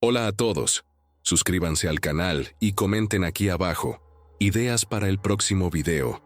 Hola a todos. Suscríbanse al canal y comenten aquí abajo ideas para el próximo video.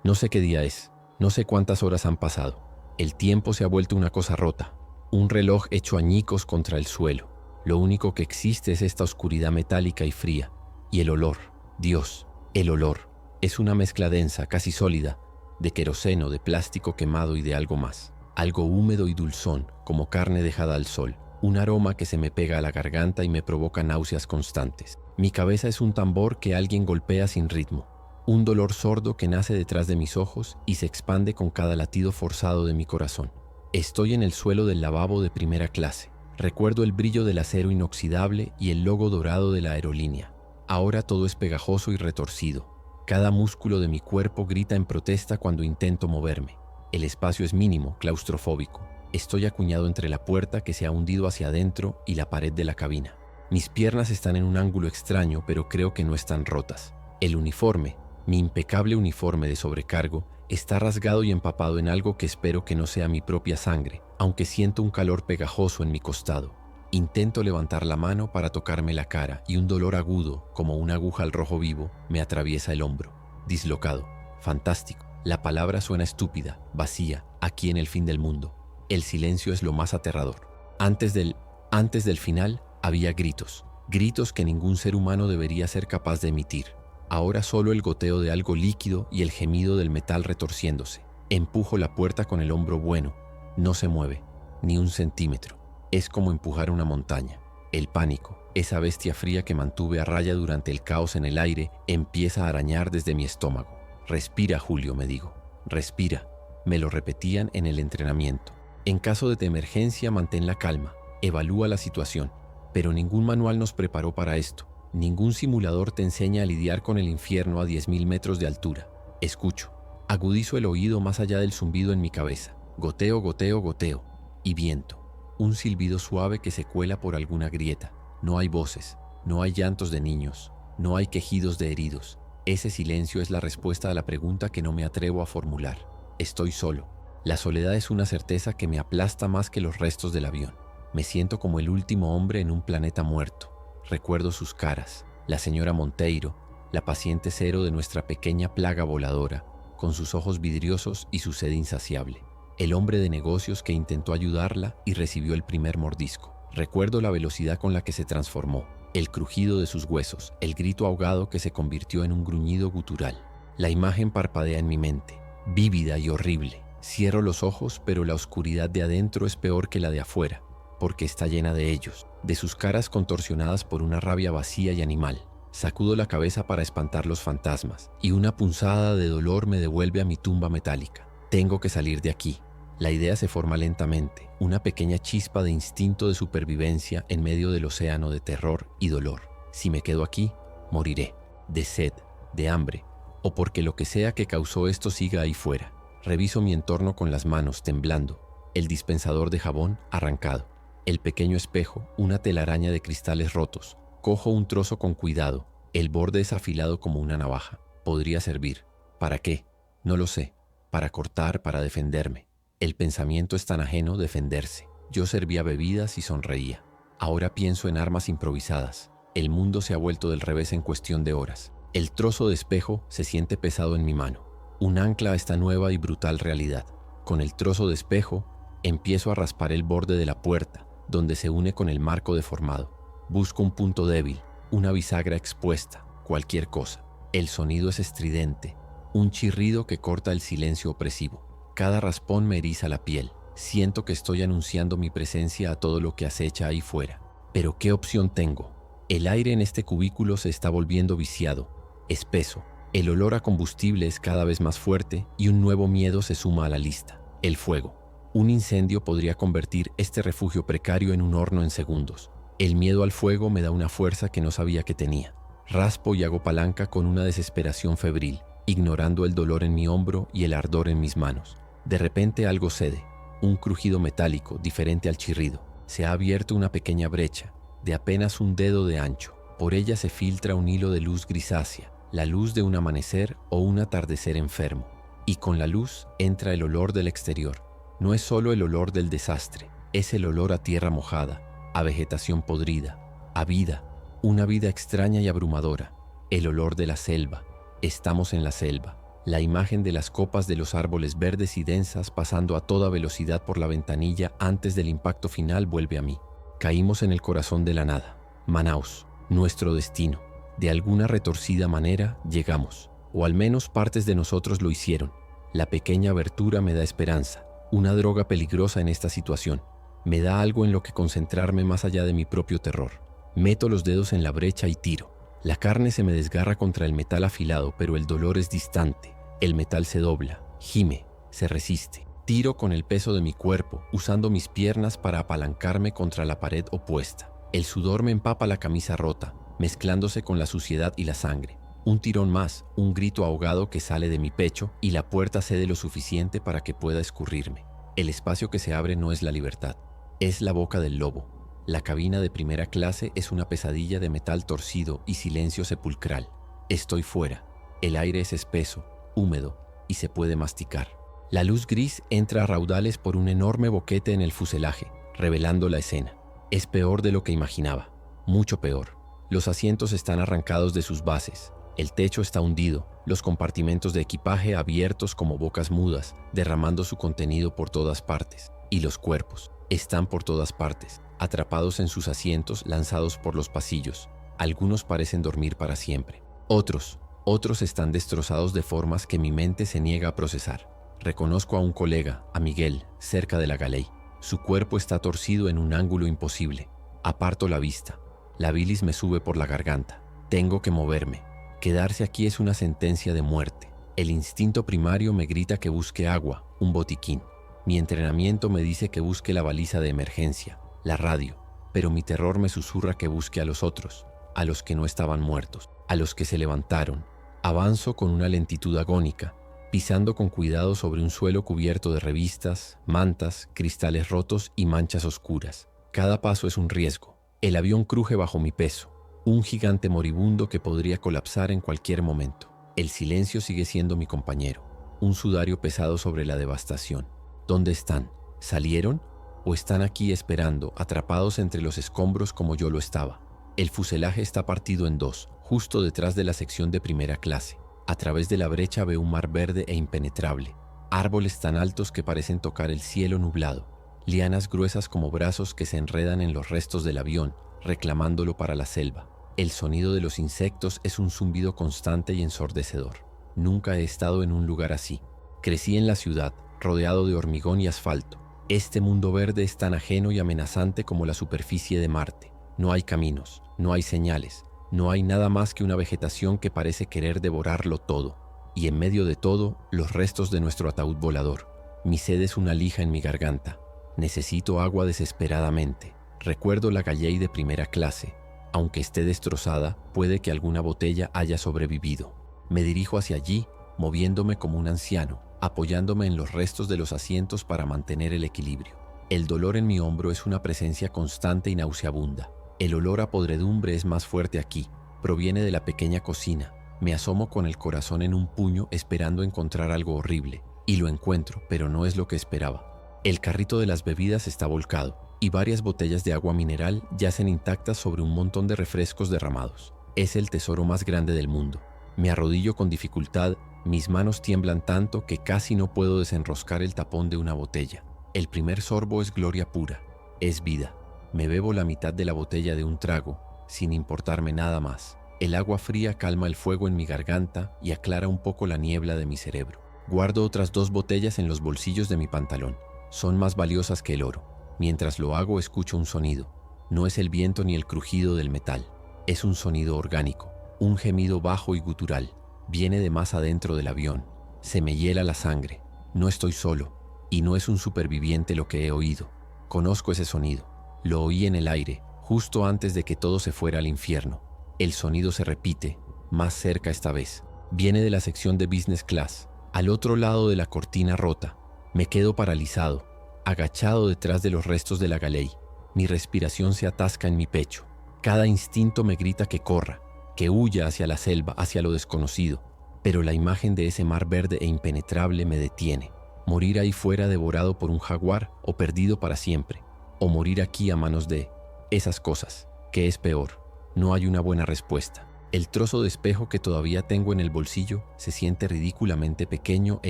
No sé qué día es, no sé cuántas horas han pasado. El tiempo se ha vuelto una cosa rota, un reloj hecho añicos contra el suelo. Lo único que existe es esta oscuridad metálica y fría. Y el olor, Dios, el olor. Es una mezcla densa, casi sólida, de queroseno, de plástico quemado y de algo más. Algo húmedo y dulzón, como carne dejada al sol. Un aroma que se me pega a la garganta y me provoca náuseas constantes. Mi cabeza es un tambor que alguien golpea sin ritmo. Un dolor sordo que nace detrás de mis ojos y se expande con cada latido forzado de mi corazón. Estoy en el suelo del lavabo de primera clase. Recuerdo el brillo del acero inoxidable y el logo dorado de la aerolínea. Ahora todo es pegajoso y retorcido. Cada músculo de mi cuerpo grita en protesta cuando intento moverme. El espacio es mínimo, claustrofóbico. Estoy acuñado entre la puerta que se ha hundido hacia adentro y la pared de la cabina. Mis piernas están en un ángulo extraño, pero creo que no están rotas. El uniforme, mi impecable uniforme de sobrecargo, está rasgado y empapado en algo que espero que no sea mi propia sangre, aunque siento un calor pegajoso en mi costado. Intento levantar la mano para tocarme la cara y un dolor agudo, como una aguja al rojo vivo, me atraviesa el hombro. Dislocado. Fantástico. La palabra suena estúpida, vacía, aquí en el fin del mundo. El silencio es lo más aterrador. Antes del final, había gritos. Gritos que ningún ser humano debería ser capaz de emitir. Ahora solo el goteo de algo líquido y el gemido del metal retorciéndose. Empujo la puerta con el hombro bueno. No se mueve, ni un centímetro. Es como empujar una montaña. El pánico, esa bestia fría que mantuve a raya durante el caos en el aire, empieza a arañar desde mi estómago. Respira, Julio, me digo. Respira. Me lo repetían en el entrenamiento. En caso de emergencia, mantén la calma. Evalúa la situación. Pero ningún manual nos preparó para esto. Ningún simulador te enseña a lidiar con el infierno a 10.000 metros de altura. Escucho. Agudizo el oído más allá del zumbido en mi cabeza. Goteo, goteo, goteo. Y viento. Un silbido suave que se cuela por alguna grieta. No hay voces. No hay llantos de niños. No hay quejidos de heridos. Ese silencio es la respuesta a la pregunta que no me atrevo a formular. Estoy solo. La soledad es una certeza que me aplasta más que los restos del avión. Me siento como el último hombre en un planeta muerto. Recuerdo sus caras, la señora Monteiro, la paciente cero de nuestra pequeña plaga voladora, con sus ojos vidriosos y su sed insaciable. El hombre de negocios que intentó ayudarla y recibió el primer mordisco. Recuerdo la velocidad con la que se transformó, el crujido de sus huesos, el grito ahogado que se convirtió en un gruñido gutural. La imagen parpadea en mi mente, vívida y horrible. Cierro los ojos, pero la oscuridad de adentro es peor que la de afuera, porque está llena de ellos, de sus caras contorsionadas por una rabia vacía y animal. Sacudo la cabeza para espantar los fantasmas, y una punzada de dolor me devuelve a mi tumba metálica. Tengo que salir de aquí. La idea se forma lentamente, una pequeña chispa de instinto de supervivencia en medio del océano de terror y dolor. Si me quedo aquí, moriré, de sed, de hambre, o porque lo que sea que causó esto siga ahí fuera. Reviso mi entorno con las manos temblando, el dispensador de jabón arrancado, el pequeño espejo, una telaraña de cristales rotos. Cojo un trozo con cuidado, el borde es afilado como una navaja. Podría servir. ¿Para qué? No lo sé. Para cortar, para defenderme. El pensamiento es tan ajeno, defenderse. Yo servía bebidas y sonreía. Ahora pienso en armas improvisadas. El mundo se ha vuelto del revés en cuestión de horas. El trozo de espejo se siente pesado en mi mano. Un ancla a esta nueva y brutal realidad. Con el trozo de espejo, empiezo a raspar el borde de la puerta, donde se une con el marco deformado. Busco un punto débil, una bisagra expuesta, cualquier cosa. El sonido es estridente, un chirrido que corta el silencio opresivo. Cada raspón me eriza la piel. Siento que estoy anunciando mi presencia a todo lo que acecha ahí fuera. Pero ¿qué opción tengo? El aire en este cubículo se está volviendo viciado, espeso. El olor a combustible es cada vez más fuerte y un nuevo miedo se suma a la lista: el fuego. Un incendio podría convertir este refugio precario en un horno en segundos. El miedo al fuego me da una fuerza que no sabía que tenía. Raspo y hago palanca con una desesperación febril, ignorando el dolor en mi hombro y el ardor en mis manos. De repente algo cede, un crujido metálico diferente al chirrido. Se ha abierto una pequeña brecha, de apenas un dedo de ancho. Por ella se filtra un hilo de luz grisácea, la luz de un amanecer o un atardecer enfermo. Y con la luz entra el olor del exterior. No es solo el olor del desastre, es el olor a tierra mojada, a vegetación podrida, a vida, una vida extraña y abrumadora, el olor de la selva. Estamos en la selva. La imagen de las copas de los árboles verdes y densas pasando a toda velocidad por la ventanilla antes del impacto final vuelve a mí. Caímos en el corazón de la nada. Manaus, nuestro destino. De alguna retorcida manera llegamos, o al menos partes de nosotros lo hicieron. La pequeña abertura me da esperanza, una droga peligrosa en esta situación. Me da algo en lo que concentrarme más allá de mi propio terror. Meto los dedos en la brecha y tiro. La carne se me desgarra contra el metal afilado, pero el dolor es distante. El metal se dobla, gime, se resiste. Tiro con el peso de mi cuerpo, usando mis piernas para apalancarme contra la pared opuesta. El sudor me empapa la camisa rota, mezclándose con la suciedad y la sangre. Un tirón más, un grito ahogado que sale de mi pecho y la puerta cede lo suficiente para que pueda escurrirme. El espacio que se abre no es la libertad, es la boca del lobo. La cabina de primera clase es una pesadilla de metal torcido y silencio sepulcral. Estoy fuera. El aire es espeso, húmedo y se puede masticar. La luz gris entra a raudales por un enorme boquete en el fuselaje, revelando la escena. Es peor de lo que imaginaba, mucho peor. Los asientos están arrancados de sus bases, el techo está hundido, los compartimentos de equipaje abiertos como bocas mudas, derramando su contenido por todas partes. Y los cuerpos están por todas partes, atrapados en sus asientos, lanzados por los pasillos. Algunos parecen dormir para siempre. Otros están destrozados de formas que mi mente se niega a procesar. Reconozco a un colega, a Miguel, cerca de la Galey. Su cuerpo está torcido en un ángulo imposible. Aparto la vista. La bilis me sube por la garganta. Tengo que moverme. Quedarse aquí es una sentencia de muerte. El instinto primario me grita que busque agua, un botiquín. Mi entrenamiento me dice que busque la baliza de emergencia, la radio. Pero mi terror me susurra que busque a los otros, a los que no estaban muertos, a los que se levantaron. Avanzo con una lentitud agónica, pisando con cuidado sobre un suelo cubierto de revistas, mantas, cristales rotos y manchas oscuras. Cada paso es un riesgo. El avión cruje bajo mi peso, un gigante moribundo que podría colapsar en cualquier momento. El silencio sigue siendo mi compañero, un sudario pesado sobre la devastación. ¿Dónde están? ¿Salieron? ¿O están aquí esperando, atrapados entre los escombros como yo lo estaba? El fuselaje está partido en dos, justo detrás de la sección de primera clase. A través de la brecha veo un mar verde e impenetrable. Árboles tan altos que parecen tocar el cielo nublado. Lianas gruesas como brazos que se enredan en los restos del avión, reclamándolo para la selva. El sonido de los insectos es un zumbido constante y ensordecedor. Nunca he estado en un lugar así. Crecí en la ciudad, rodeado de hormigón y asfalto. Este mundo verde es tan ajeno y amenazante como la superficie de Marte. No hay caminos, no hay señales, no hay nada más que una vegetación que parece querer devorarlo todo. Y en medio de todo, los restos de nuestro ataúd volador. Mi sed es una lija en mi garganta. Necesito agua desesperadamente. Recuerdo la Galey de primera clase. Aunque esté destrozada, puede que alguna botella haya sobrevivido. Me dirijo hacia allí, moviéndome como un anciano, apoyándome en los restos de los asientos para mantener el equilibrio. El dolor en mi hombro es una presencia constante y nauseabunda. El olor a podredumbre es más fuerte aquí. Proviene de la pequeña cocina. Me asomo con el corazón en un puño esperando encontrar algo horrible. Y lo encuentro, pero no es lo que esperaba. El carrito de las bebidas está volcado y varias botellas de agua mineral yacen intactas sobre un montón de refrescos derramados. Es el tesoro más grande del mundo. Me arrodillo con dificultad, mis manos tiemblan tanto que casi no puedo desenroscar el tapón de una botella. El primer sorbo es gloria pura, es vida. Me bebo la mitad de la botella de un trago, sin importarme nada más. El agua fría calma el fuego en mi garganta y aclara un poco la niebla de mi cerebro. Guardo otras 2 botellas en los bolsillos de mi pantalón. Son más valiosas que el oro. Mientras lo hago, escucho un sonido. No es el viento ni el crujido del metal. Es un sonido orgánico, un gemido bajo y gutural. Viene de más adentro del avión. Se me hiela la sangre. No estoy solo, y no es un superviviente lo que he oído. Conozco ese sonido. Lo oí en el aire, justo antes de que todo se fuera al infierno. El sonido se repite, más cerca esta vez. Viene de la sección de business class, al otro lado de la cortina rota. Me quedo paralizado, agachado detrás de los restos de la Galey. Mi respiración se atasca en mi pecho. Cada instinto me grita que corra, que huya hacia la selva, hacia lo desconocido. Pero la imagen de ese mar verde e impenetrable me detiene. Morir ahí fuera devorado por un jaguar o perdido para siempre. O morir aquí a manos de esas cosas ¿Qué es peor? No hay una buena respuesta. El trozo de espejo que todavía tengo en el bolsillo se siente ridículamente pequeño e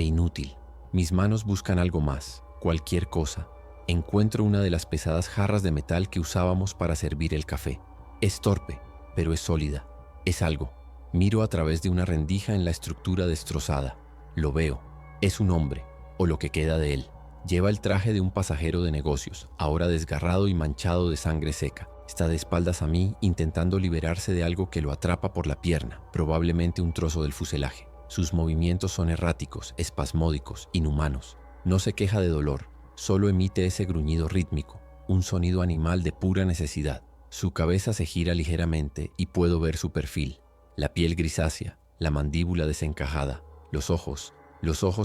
inútil. Mis manos buscan algo más, cualquier cosa. Encuentro una de las pesadas jarras de metal que usábamos para servir el café. Es torpe, pero es sólida. Es algo. Miro a través de una rendija en la estructura destrozada. Lo veo. Es un hombre, o lo que queda de él. Lleva el traje de un pasajero de negocios, ahora desgarrado y manchado de sangre seca. Está de espaldas a mí, intentando liberarse de algo que lo atrapa por la pierna, probablemente un trozo del fuselaje. Sus movimientos son erráticos, espasmódicos, inhumanos. No se queja de dolor, solo emite ese gruñido rítmico, un sonido animal de pura necesidad. Su cabeza se gira ligeramente y puedo ver su perfil. La piel grisácea, la mandíbula desencajada, los ojos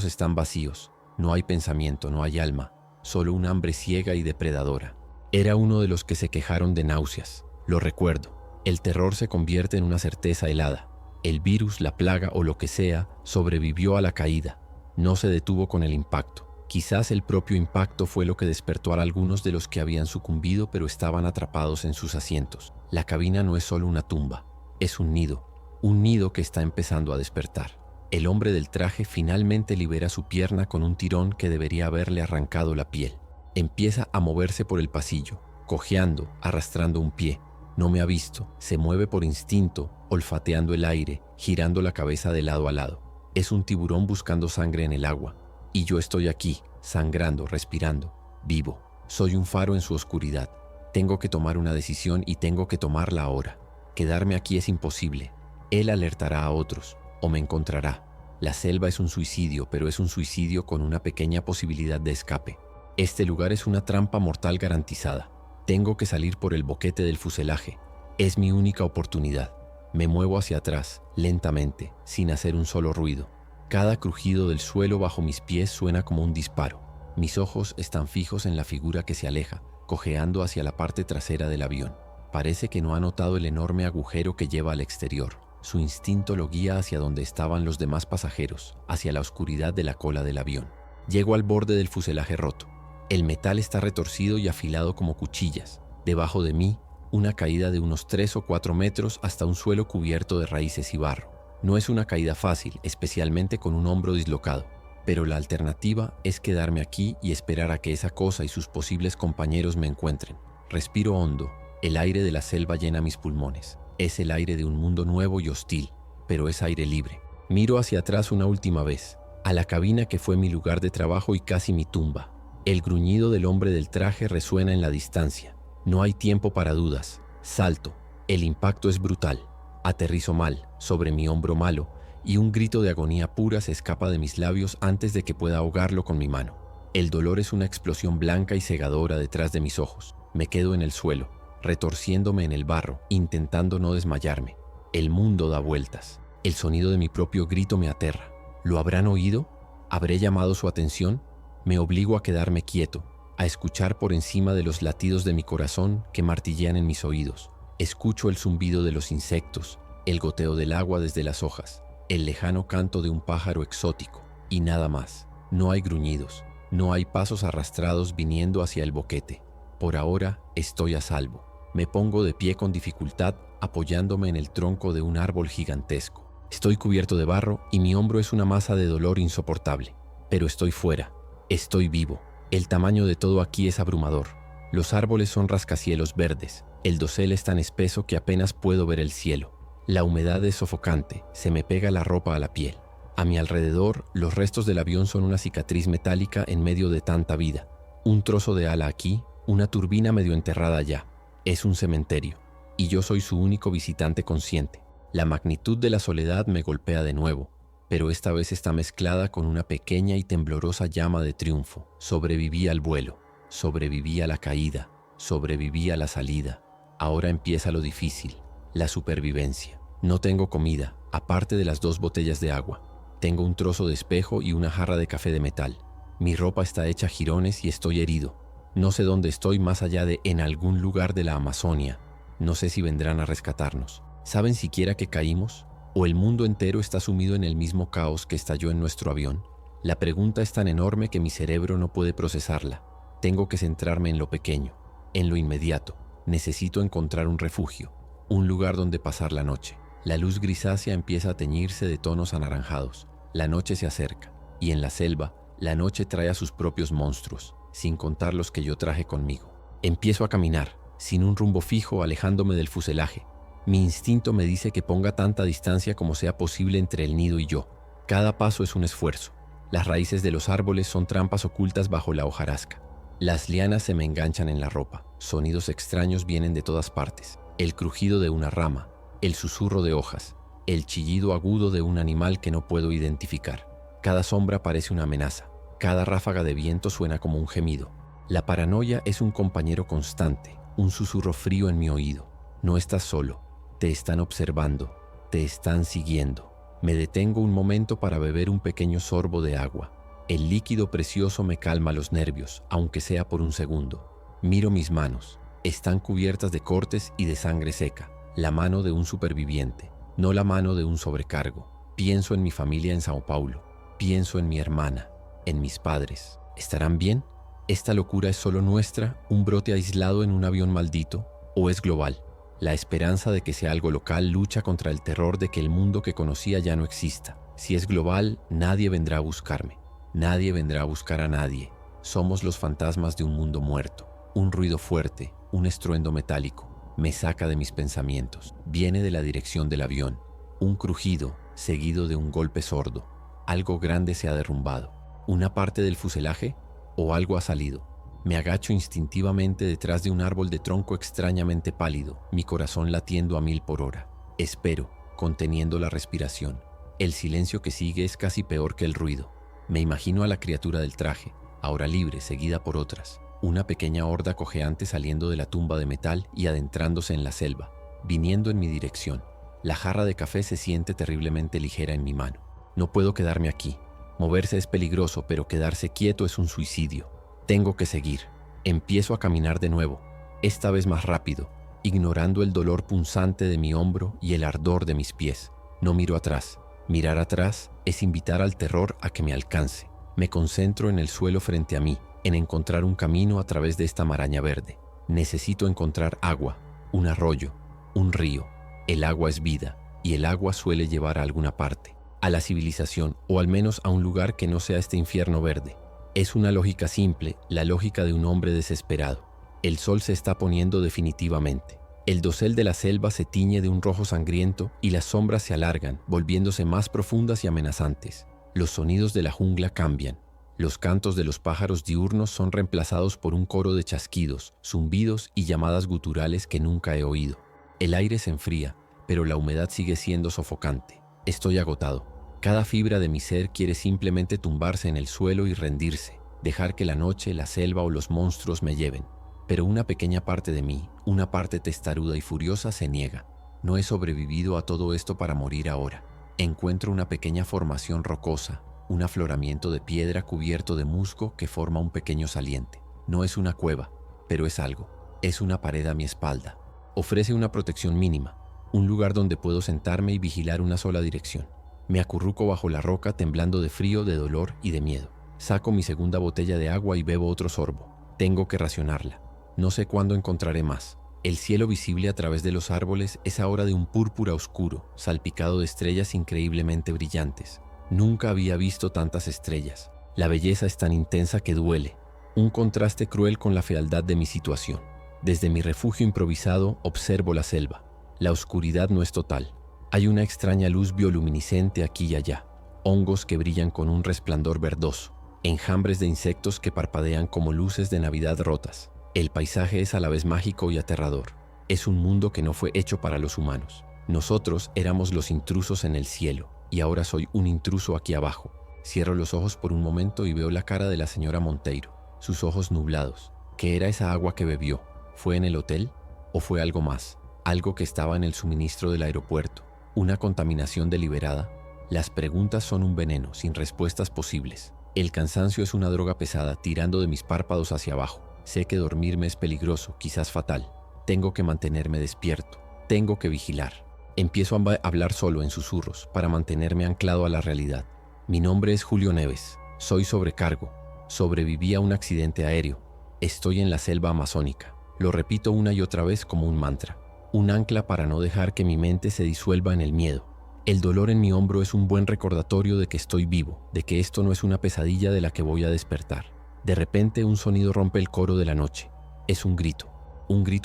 están vacíos. No hay pensamiento, no hay alma, solo un hambre ciega y depredadora. Era uno de los que se quejaron de náuseas. Lo recuerdo. El terror se convierte en una certeza helada. El virus, la plaga o lo que sea, sobrevivió a la caída. No se detuvo con el impacto. Quizás el propio impacto fue lo que despertó a algunos de los que habían sucumbido pero estaban atrapados en sus asientos. La cabina no es solo una tumba, es un nido que está empezando a despertar. El hombre del traje finalmente libera su pierna con un tirón que debería haberle arrancado la piel. Empieza a moverse por el pasillo, cojeando, arrastrando un pie. No me ha visto, se mueve por instinto, olfateando el aire, girando la cabeza de lado a lado. Es un tiburón buscando sangre en el agua. Y yo estoy aquí, sangrando, respirando, vivo. Soy un faro en su oscuridad. Tengo que tomar una decisión y tengo que tomarla ahora. Quedarme aquí es imposible. Él alertará a otros, o me encontrará. La selva es un suicidio, pero es un suicidio con una pequeña posibilidad de escape. Este lugar es una trampa mortal garantizada. Tengo que salir por el boquete del fuselaje. Es mi única oportunidad. Me muevo hacia atrás, lentamente, sin hacer un solo ruido. Cada crujido del suelo bajo mis pies suena como un disparo. Mis ojos están fijos en la figura que se aleja, cojeando hacia la parte trasera del avión. Parece que no ha notado el enorme agujero que lleva al exterior. Su instinto lo guía hacia donde estaban los demás pasajeros, hacia la oscuridad de la cola del avión. Llego al borde del fuselaje roto. El metal está retorcido y afilado como cuchillas. Debajo de mí, una caída de unos 3 o 4 metros hasta un suelo cubierto de raíces y barro. No es una caída fácil, especialmente con un hombro dislocado, pero la alternativa es quedarme aquí y esperar a que esa cosa y sus posibles compañeros me encuentren. Respiro hondo, el aire de la selva llena mis pulmones. Es el aire de un mundo nuevo y hostil, pero es aire libre. Miro hacia atrás una última vez, a la cabina que fue mi lugar de trabajo y casi mi tumba. El gruñido del hombre del traje resuena en la distancia. No hay tiempo para dudas. Salto. El impacto es brutal. Aterrizo mal, sobre mi hombro malo, y un grito de agonía pura se escapa de mis labios antes de que pueda ahogarlo con mi mano. El dolor es una explosión blanca y cegadora detrás de mis ojos. Me quedo en el suelo, retorciéndome en el barro, intentando no desmayarme. El mundo da vueltas. El sonido de mi propio grito me aterra. ¿Lo habrán oído? ¿Habré llamado su atención? Me obligo a quedarme quieto, a escuchar por encima de los latidos de mi corazón que martillean en mis oídos. Escucho el zumbido de los insectos, el goteo del agua desde las hojas, el lejano canto de un pájaro exótico, y nada más. No hay gruñidos, no hay pasos arrastrados viniendo hacia el boquete. Por ahora estoy a salvo. Me pongo de pie con dificultad, apoyándome en el tronco de un árbol gigantesco. Estoy cubierto de barro y mi hombro es una masa de dolor insoportable. Pero estoy fuera, estoy vivo. El tamaño de todo aquí es abrumador. Los árboles son rascacielos verdes. El dosel es tan espeso que apenas puedo ver el cielo. La humedad es sofocante, se me pega la ropa a la piel. A mi alrededor, los restos del avión son una cicatriz metálica en medio de tanta vida. Un trozo de ala aquí, una turbina medio enterrada allá. Es un cementerio, y yo soy su único visitante consciente. La magnitud de la soledad me golpea de nuevo, pero esta vez está mezclada con una pequeña y temblorosa llama de triunfo. Sobreviví al vuelo, sobreviví a la caída, sobreviví a la salida. Ahora empieza lo difícil, la supervivencia. No tengo comida, aparte de las 2 botellas de agua. Tengo un trozo de espejo y una jarra de café de metal. Mi ropa está hecha jirones y estoy herido. No sé dónde estoy más allá de en algún lugar de la Amazonia. No sé si vendrán a rescatarnos. ¿Saben siquiera que caímos? ¿O el mundo entero está sumido en el mismo caos que estalló en nuestro avión? La pregunta es tan enorme que mi cerebro no puede procesarla. Tengo que centrarme en lo pequeño, en lo inmediato. Necesito encontrar un refugio, un lugar donde pasar la noche. La luz grisácea empieza a teñirse de tonos anaranjados. La noche se acerca, y en la selva, la noche trae a sus propios monstruos, sin contar los que yo traje conmigo. Empiezo a caminar, sin un rumbo fijo, alejándome del fuselaje. Mi instinto me dice que ponga tanta distancia como sea posible entre el nido y yo. Cada paso es un esfuerzo. Las raíces de los árboles son trampas ocultas bajo la hojarasca. Las lianas se me enganchan en la ropa. Sonidos extraños vienen de todas partes. El crujido de una rama, el susurro de hojas, el chillido agudo de un animal que no puedo identificar. Cada sombra parece una amenaza. Cada ráfaga de viento suena como un gemido. La paranoia es un compañero constante, un susurro frío en mi oído. No estás solo. Te están observando. Te están siguiendo. Me detengo un momento para beber un pequeño sorbo de agua. El líquido precioso me calma los nervios, aunque sea por un segundo. Miro mis manos. Están cubiertas de cortes y de sangre seca. La mano de un superviviente, no la mano de un sobrecargo. Pienso en mi familia en Sao Paulo. Pienso en mi hermana, en mis padres. ¿Estarán bien? ¿Esta locura es solo nuestra, un brote aislado en un avión maldito, o es global? La esperanza de que sea algo local lucha contra el terror de que el mundo que conocía ya no exista. Si es global, nadie vendrá a buscarme. Nadie vendrá a buscar a nadie. Somos los fantasmas de un mundo muerto. Un ruido fuerte, un estruendo metálico, me saca de mis pensamientos. Viene de la dirección del avión. Un crujido, seguido de un golpe sordo. Algo grande se ha derrumbado. ¿Una parte del fuselaje? ¿O algo ha salido? Me agacho instintivamente detrás de un árbol de tronco extrañamente pálido, mi corazón latiendo a 1000 por hora. Espero, conteniendo la respiración. El silencio que sigue es casi peor que el ruido. Me imagino a la criatura del traje, ahora libre, seguida por otras. Una pequeña horda cojeante saliendo de la tumba de metal y adentrándose en la selva, viniendo en mi dirección. La jarra de café se siente terriblemente ligera en mi mano. No puedo quedarme aquí. Moverse es peligroso, pero quedarse quieto es un suicidio. Tengo que seguir. Empiezo a caminar de nuevo, esta vez más rápido, ignorando el dolor punzante de mi hombro y el ardor de mis pies. No miro atrás. Mirar atrás es invitar al terror a que me alcance. Me concentro en el suelo frente a mí, en encontrar un camino a través de esta maraña verde. Necesito encontrar agua, un arroyo, un río. El agua es vida, y el agua suele llevar a alguna parte, a la civilización, o al menos a un lugar que no sea este infierno verde. Es una lógica simple, la lógica de un hombre desesperado. El sol se está poniendo definitivamente. El dosel de la selva se tiñe de un rojo sangriento y las sombras se alargan, volviéndose más profundas y amenazantes. Los sonidos de la jungla cambian. Los cantos de los pájaros diurnos son reemplazados por un coro de chasquidos, zumbidos y llamadas guturales que nunca he oído. El aire se enfría, pero la humedad sigue siendo sofocante. Estoy agotado. Cada fibra de mi ser quiere simplemente tumbarse en el suelo y rendirse, dejar que la noche, la selva o los monstruos me lleven. Pero una pequeña parte de mí, una parte testaruda y furiosa, se niega. No he sobrevivido a todo esto para morir ahora. Encuentro una pequeña formación rocosa, un afloramiento de piedra cubierto de musgo que forma un pequeño saliente. No es una cueva, pero es algo. Es una pared a mi espalda. Ofrece una protección mínima, un lugar donde puedo sentarme y vigilar una sola dirección. Me acurruco bajo la roca temblando de frío, de dolor y de miedo. Saco mi segunda botella de agua y bebo otro sorbo. Tengo que racionarla. No sé cuándo encontraré más. El cielo visible a través de los árboles es ahora de un púrpura oscuro, salpicado de estrellas increíblemente brillantes. Nunca había visto tantas estrellas. La belleza es tan intensa que duele. Un contraste cruel con la fealdad de mi situación. Desde mi refugio improvisado observo la selva. La oscuridad no es total. Hay una extraña luz bioluminiscente aquí y allá. Hongos que brillan con un resplandor verdoso. Enjambres de insectos que parpadean como luces de Navidad rotas. El paisaje es a la vez mágico y aterrador. Es un mundo que no fue hecho para los humanos. Nosotros éramos los intrusos en el cielo, y ahora soy un intruso aquí abajo. Cierro los ojos por un momento y veo la cara de la señora Monteiro, sus ojos nublados. ¿Qué era esa agua que bebió? ¿Fue en el hotel? ¿O fue algo más? Algo que estaba en el suministro del aeropuerto. ¿Una contaminación deliberada? Las preguntas son un veneno, sin respuestas posibles. El cansancio es una droga pesada, tirando de mis párpados hacia abajo. Sé que dormirme es peligroso, quizás fatal. Tengo que mantenerme despierto. Tengo que vigilar. Empiezo a hablar solo en susurros para mantenerme anclado a la realidad. Mi nombre es Julio Neves. Soy sobrecargo. Sobreviví a un accidente aéreo. Estoy en la selva amazónica. Lo repito una y otra vez como un mantra, un ancla para no dejar que mi mente se disuelva en el miedo. El dolor en mi hombro es un buen recordatorio de que estoy vivo, de que esto no es una pesadilla de la que voy a despertar. De repente un sonido rompe el coro de la noche. Es un grito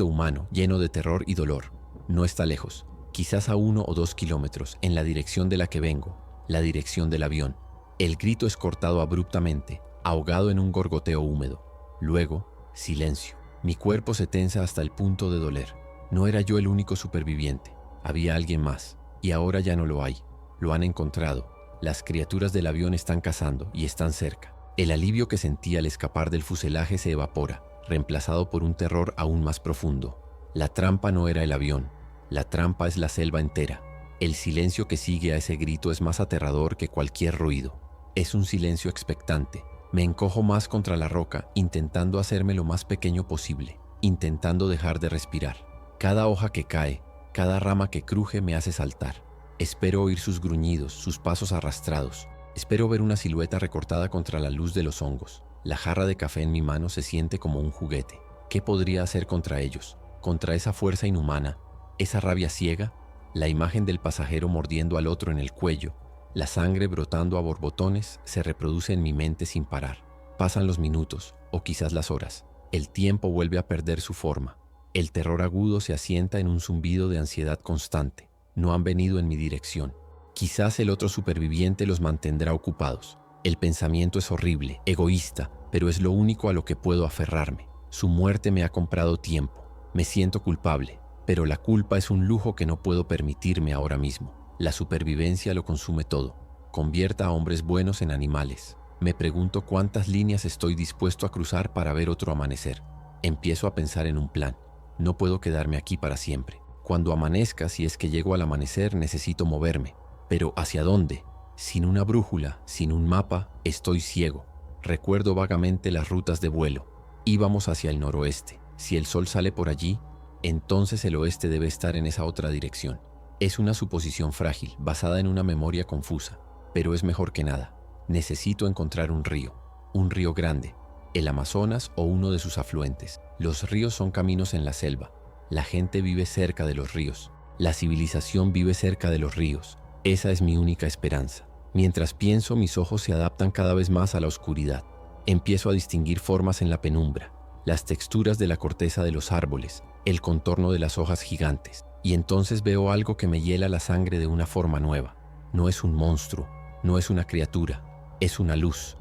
humano, lleno de terror y dolor. No está lejos, quizás a 1 o 2 kilómetros, en la dirección de la que vengo, la dirección del avión. El grito es cortado abruptamente, ahogado en un gorgoteo húmedo. Luego, silencio. Mi cuerpo se tensa hasta el punto de doler. No era yo el único superviviente. Había alguien más. Y ahora ya no lo hay. Lo han encontrado. Las criaturas del avión están cazando y están cerca. El alivio que sentí al escapar del fuselaje se evapora, reemplazado por un terror aún más profundo. La trampa no era el avión. La trampa es la selva entera. El silencio que sigue a ese grito es más aterrador que cualquier ruido. Es un silencio expectante. Me encojo más contra la roca, intentando hacerme lo más pequeño posible, intentando dejar de respirar. Cada hoja que cae, cada rama que cruje me hace saltar. Espero oír sus gruñidos, sus pasos arrastrados. Espero ver una silueta recortada contra la luz de los hongos. La jarra de café en mi mano se siente como un juguete. ¿Qué podría hacer contra ellos? Contra esa fuerza inhumana, esa rabia ciega, la imagen del pasajero mordiendo al otro en el cuello, la sangre brotando a borbotones se reproduce en mi mente sin parar. Pasan los minutos, o quizás las horas. El tiempo vuelve a perder su forma. El terror agudo se asienta en un zumbido de ansiedad constante. No han venido en mi dirección. Quizás el otro superviviente los mantendrá ocupados. El pensamiento es horrible, egoísta, pero es lo único a lo que puedo aferrarme. Su muerte me ha comprado tiempo. Me siento culpable, pero la culpa es un lujo que no puedo permitirme ahora mismo. La supervivencia lo consume todo. Convierta a hombres buenos en animales. Me pregunto cuántas líneas estoy dispuesto a cruzar para ver otro amanecer. Empiezo a pensar en un plan. No puedo quedarme aquí para siempre. Cuando amanezca, si es que llego al amanecer, necesito moverme. Pero ¿hacia dónde? Sin una brújula, sin un mapa, estoy ciego. Recuerdo vagamente las rutas de vuelo. Íbamos hacia el noroeste. Si el sol sale por allí, entonces el oeste debe estar en esa otra dirección. Es una suposición frágil, basada en una memoria confusa, pero es mejor que nada. Necesito encontrar un río grande, el Amazonas o uno de sus afluentes. Los ríos son caminos en la selva. La gente vive cerca de los ríos. La civilización vive cerca de los ríos. Esa es mi única esperanza. Mientras pienso, mis ojos se adaptan cada vez más a la oscuridad. Empiezo a distinguir formas en la penumbra, las texturas de la corteza de los árboles, el contorno de las hojas gigantes. Y entonces veo algo que me hiela la sangre de una forma nueva. No es un monstruo, no es una criatura, es una luz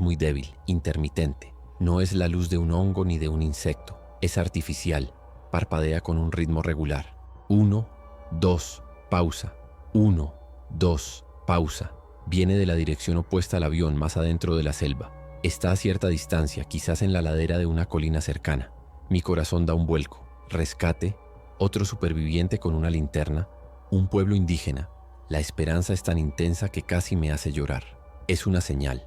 muy débil, intermitente. No es la luz de un hongo ni de un insecto, es artificial, parpadea con un ritmo regular. 1, 2, pausa. 1, 2, pausa. Viene de la dirección opuesta al avión, más adentro de la selva. Está a cierta distancia, quizás en la ladera de una colina cercana. Mi corazón da un vuelco. Rescate. Otro superviviente con una linterna, un pueblo indígena. La esperanza es tan intensa que casi me hace llorar. Es una señal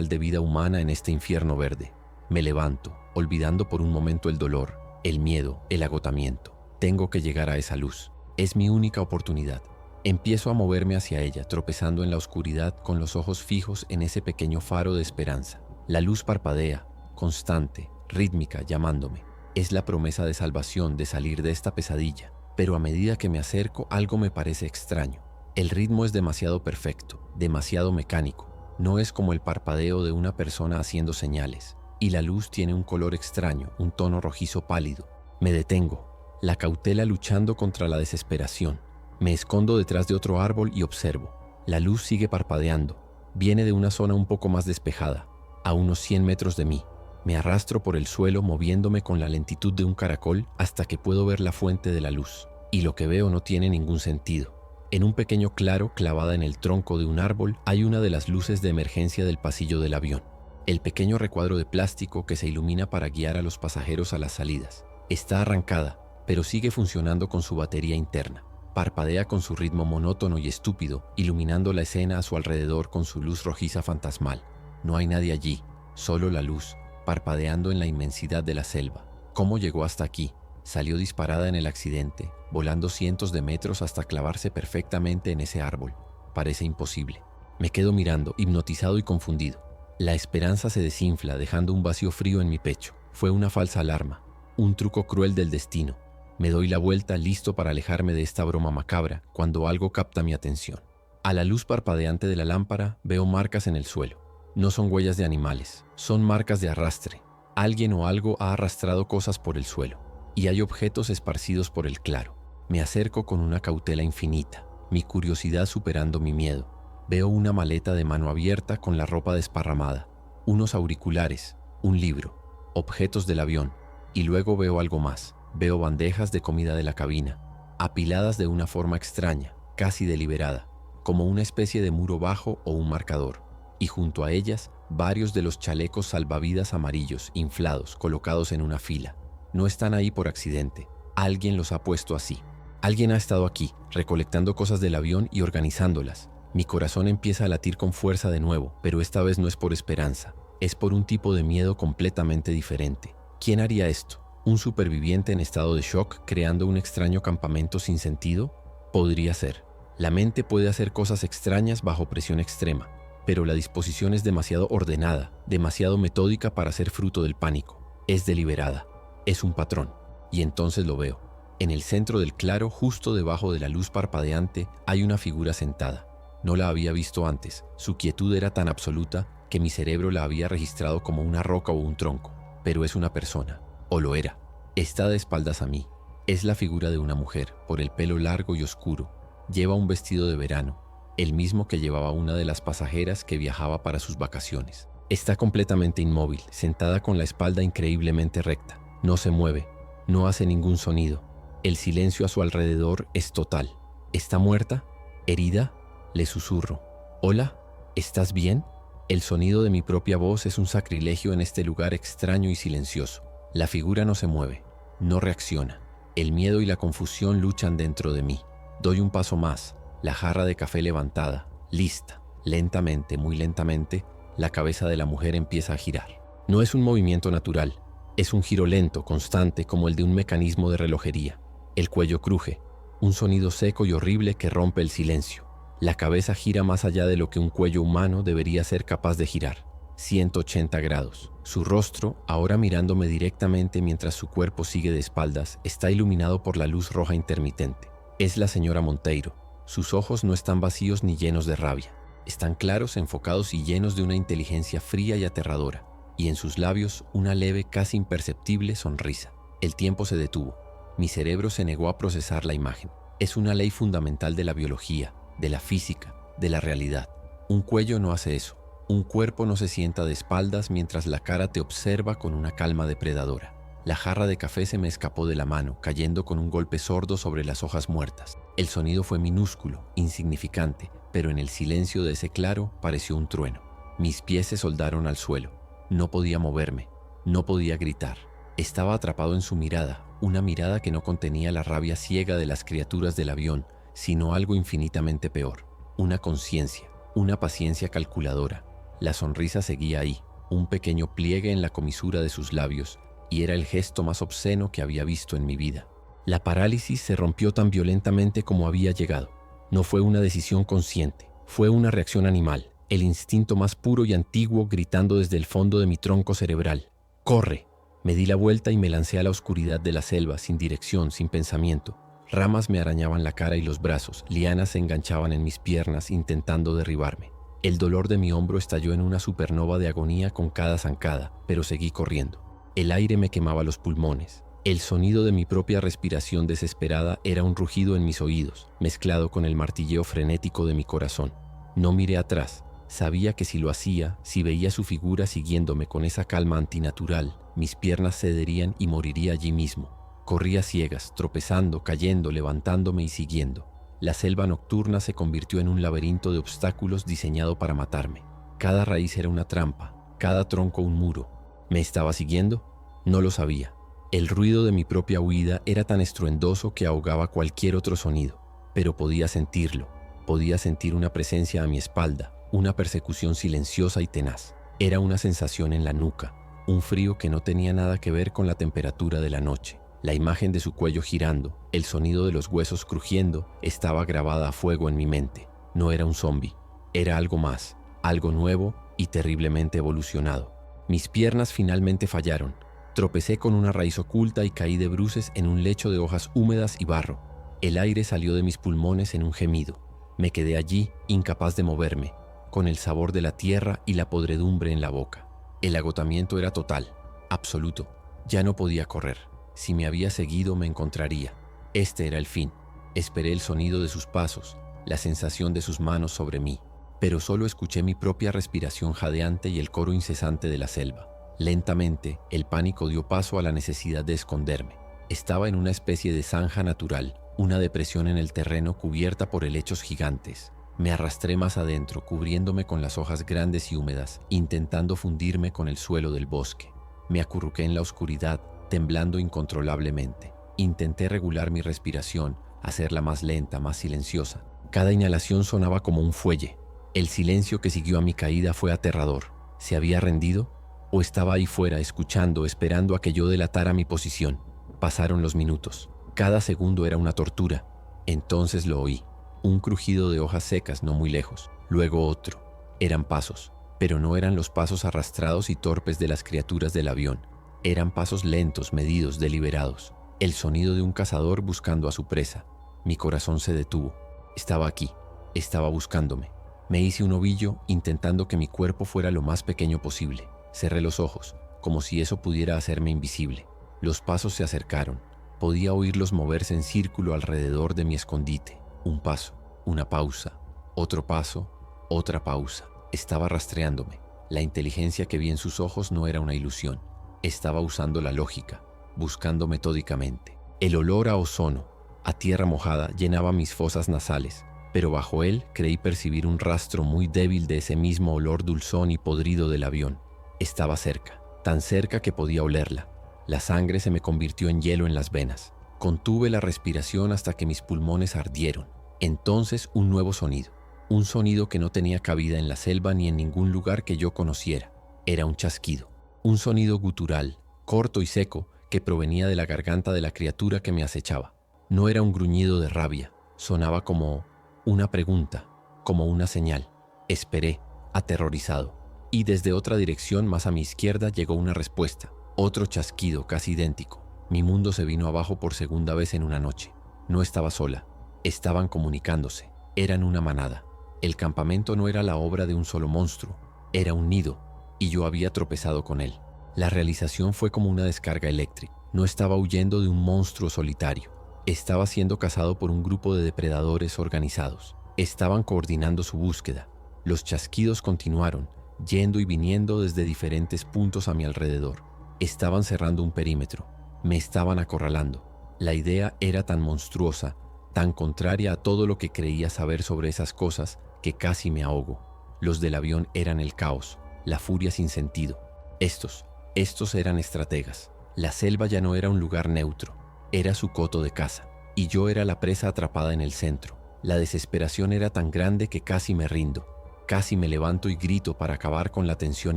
de vida humana en este infierno verde. Me levanto, olvidando por un momento el dolor, el miedo, el agotamiento. Tengo que llegar a esa luz. Es mi única oportunidad. Empiezo a moverme hacia ella, tropezando en la oscuridad con los ojos fijos en ese pequeño faro de esperanza. La luz parpadea, constante, rítmica, llamándome. Es la promesa de salvación, de salir de esta pesadilla. Pero a medida que me acerco, algo me parece extraño. El ritmo es demasiado perfecto, demasiado mecánico. No es como el parpadeo de una persona haciendo señales. Y la luz tiene un color extraño, un tono rojizo pálido. Me detengo, la cautela luchando contra la desesperación. Me escondo detrás de otro árbol y observo. La luz sigue parpadeando. Viene de una zona un poco más despejada, a unos 100 metros de mí. Me arrastro por el suelo moviéndome con la lentitud de un caracol hasta que puedo ver la fuente de la luz. Y lo que veo no tiene ningún sentido. En un pequeño claro clavada en el tronco de un árbol hay una de las luces de emergencia del pasillo del avión. El pequeño recuadro de plástico que se ilumina para guiar a los pasajeros a las salidas. Está arrancada, pero sigue funcionando con su batería interna. Parpadea con su ritmo monótono y estúpido, iluminando la escena a su alrededor con su luz rojiza fantasmal. No hay nadie allí, solo la luz, parpadeando en la inmensidad de la selva. ¿Cómo llegó hasta aquí? Salió disparada en el accidente, volando cientos de metros hasta clavarse perfectamente en ese árbol. Parece imposible. Me quedo mirando, hipnotizado y confundido. La esperanza se desinfla, dejando un vacío frío en mi pecho. Fue una falsa alarma, un truco cruel del destino. Me doy la vuelta listo para alejarme de esta broma macabra cuando algo capta mi atención. A la luz parpadeante de la lámpara veo marcas en el suelo. No son huellas de animales, son marcas de arrastre. Alguien o algo ha arrastrado cosas por el suelo y hay objetos esparcidos por el claro. Me acerco con una cautela infinita, mi curiosidad superando mi miedo. Veo una maleta de mano abierta con la ropa desparramada, unos auriculares, un libro, objetos del avión, y luego veo algo más. Veo bandejas de comida de la cabina, apiladas de una forma extraña, casi deliberada, como una especie de muro bajo o un marcador, y junto a ellas varios de los chalecos salvavidas amarillos inflados colocados en una fila. No están ahí por accidente, alguien los ha puesto así. Alguien ha estado aquí, recolectando cosas del avión y organizándolas. Mi corazón empieza a latir con fuerza de nuevo, pero esta vez no es por esperanza, es por un tipo de miedo completamente diferente. ¿Quién haría esto? ¿Un superviviente en estado de shock creando un extraño campamento sin sentido? Podría ser. La mente puede hacer cosas extrañas bajo presión extrema, pero la disposición es demasiado ordenada, demasiado metódica para ser fruto del pánico. Es deliberada, es un patrón. Y entonces lo veo. En el centro del claro, justo debajo de la luz parpadeante, hay una figura sentada. No la había visto antes. Su quietud era tan absoluta que mi cerebro la había registrado como una roca o un tronco. Pero es una persona, o lo era. Está de espaldas a mí. Es la figura de una mujer, por el pelo largo y oscuro. Lleva un vestido de verano, el mismo que llevaba una de las pasajeras que viajaba para sus vacaciones. Está completamente inmóvil, sentada con la espalda increíblemente recta. No se mueve, no hace ningún sonido. El silencio a su alrededor es total. ¿Está muerta? ¿Herida? Le susurro. ¿Hola? ¿Estás bien? El sonido de mi propia voz es un sacrilegio en este lugar extraño y silencioso. La figura no se mueve, no reacciona. El miedo y la confusión luchan dentro de mí. Doy un paso más, la jarra de café levantada, lista. Lentamente, muy lentamente, la cabeza de la mujer empieza a girar. No es un movimiento natural, es un giro lento, constante, como el de un mecanismo de relojería. El cuello cruje, un sonido seco y horrible que rompe el silencio. La cabeza gira más allá de lo que un cuello humano debería ser capaz de girar. 180 grados. Su rostro, ahora mirándome directamente mientras su cuerpo sigue de espaldas, está iluminado por la luz roja intermitente. Es la señora Monteiro. Sus ojos no están vacíos ni llenos de rabia. Están claros, enfocados y llenos de una inteligencia fría y aterradora. Y en sus labios una leve, casi imperceptible sonrisa. El tiempo se detuvo. Mi cerebro se negó a procesar la imagen. Es una ley fundamental de la biología, de la física, de la realidad. Un cuello no hace eso. Un cuerpo no se sienta de espaldas mientras la cara te observa con una calma depredadora. La jarra de café se me escapó de la mano, cayendo con un golpe sordo sobre las hojas muertas. El sonido fue minúsculo, insignificante, pero en el silencio de ese claro pareció un trueno. Mis pies se soldaron al suelo. No podía moverme, no podía gritar. Estaba atrapado en su mirada, una mirada que no contenía la rabia ciega de las criaturas del avión, sino algo infinitamente peor, una conciencia, una paciencia calculadora. La sonrisa seguía ahí, un pequeño pliegue en la comisura de sus labios, y era el gesto más obsceno que había visto en mi vida. La parálisis se rompió tan violentamente como había llegado. No fue una decisión consciente, fue una reacción animal, el instinto más puro y antiguo gritando desde el fondo de mi tronco cerebral. ¡Corre! Me di la vuelta y me lancé a la oscuridad de la selva, sin dirección, sin pensamiento. Ramas me arañaban la cara y los brazos, lianas se enganchaban en mis piernas intentando derribarme. El dolor de mi hombro estalló en una supernova de agonía con cada zancada, pero seguí corriendo. El aire me quemaba los pulmones. El sonido de mi propia respiración desesperada era un rugido en mis oídos, mezclado con el martilleo frenético de mi corazón. No miré atrás. Sabía que si lo hacía, si veía su figura siguiéndome con esa calma antinatural, mis piernas cederían y moriría allí mismo. Corría ciegas, tropezando, cayendo, levantándome y siguiendo. La selva nocturna se convirtió en un laberinto de obstáculos diseñado para matarme. Cada raíz era una trampa, cada tronco un muro. ¿Me estaba siguiendo? No lo sabía. El ruido de mi propia huida era tan estruendoso que ahogaba cualquier otro sonido, pero podía sentirlo. Podía sentir una presencia a mi espalda, una persecución silenciosa y tenaz. Era una sensación en la nuca, un frío que no tenía nada que ver con la temperatura de la noche. La imagen de su cuello girando, el sonido de los huesos crujiendo, estaba grabada a fuego en mi mente. No era un zombi, era algo más, algo nuevo y terriblemente evolucionado. Mis piernas finalmente fallaron. Tropecé con una raíz oculta y caí de bruces en un lecho de hojas húmedas y barro. El aire salió de mis pulmones en un gemido. Me quedé allí, incapaz de moverme, con el sabor de la tierra y la podredumbre en la boca. El agotamiento era total, absoluto. Ya no podía correr. Si me había seguido, me encontraría. Este era el fin. Esperé el sonido de sus pasos, la sensación de sus manos sobre mí, pero solo escuché mi propia respiración jadeante y el coro incesante de la selva. Lentamente, el pánico dio paso a la necesidad de esconderme. Estaba en una especie de zanja natural, una depresión en el terreno cubierta por helechos gigantes. Me arrastré más adentro, cubriéndome con las hojas grandes y húmedas, intentando fundirme con el suelo del bosque. Me acurruqué en la oscuridad, temblando incontrolablemente. Intenté regular mi respiración, hacerla más lenta, más silenciosa. Cada inhalación sonaba como un fuelle. El silencio que siguió a mi caída fue aterrador. ¿Se había rendido? ¿O estaba ahí fuera, escuchando, esperando a que yo delatara mi posición? Pasaron los minutos. Cada segundo era una tortura. Entonces lo oí. Un crujido de hojas secas no muy lejos. Luego otro. Eran pasos. Pero no eran los pasos arrastrados y torpes de las criaturas del avión. Eran pasos lentos, medidos, deliberados. El sonido de un cazador buscando a su presa. Mi corazón se detuvo. Estaba aquí. Estaba buscándome. Me hice un ovillo intentando que mi cuerpo fuera lo más pequeño posible. Cerré los ojos, como si eso pudiera hacerme invisible. Los pasos se acercaron. Podía oírlos moverse en círculo alrededor de mi escondite. Un paso, una pausa, otro paso, otra pausa. Estaba rastreándome. La inteligencia que vi en sus ojos no era una ilusión. Estaba usando la lógica, buscando metódicamente. El olor a ozono, a tierra mojada, llenaba mis fosas nasales, pero bajo él creí percibir un rastro muy débil de ese mismo olor dulzón y podrido del avión. Estaba cerca, tan cerca que podía olerla. La sangre se me convirtió en hielo en las venas. Contuve la respiración hasta que mis pulmones ardieron. Entonces un nuevo sonido. Un sonido que no tenía cabida en la selva ni en ningún lugar que yo conociera. Era un chasquido. Un sonido gutural, corto y seco, que provenía de la garganta de la criatura que me acechaba. No era un gruñido de rabia. Sonaba como una pregunta, como una señal. Esperé, aterrorizado. Y desde otra dirección más a mi izquierda llegó una respuesta. Otro chasquido casi idéntico. Mi mundo se vino abajo por segunda vez en una noche. No estaba sola. Estaban comunicándose. Eran una manada. El campamento no era la obra de un solo monstruo. Era un nido. Y yo había tropezado con él. La realización fue como una descarga eléctrica. No estaba huyendo de un monstruo solitario. Estaba siendo cazado por un grupo de depredadores organizados. Estaban coordinando su búsqueda. Los chasquidos continuaron, yendo y viniendo desde diferentes puntos a mi alrededor. Estaban cerrando un perímetro. Me estaban acorralando. La idea era tan monstruosa, tan contraria a todo lo que creía saber sobre esas cosas, que casi me ahogo. Los del avión eran el caos, la furia sin sentido. Estos eran estrategas. La selva ya no era un lugar neutro. Era su coto de caza. Y yo era la presa atrapada en el centro. La desesperación era tan grande que casi me rindo. Casi me levanto y grito para acabar con la tensión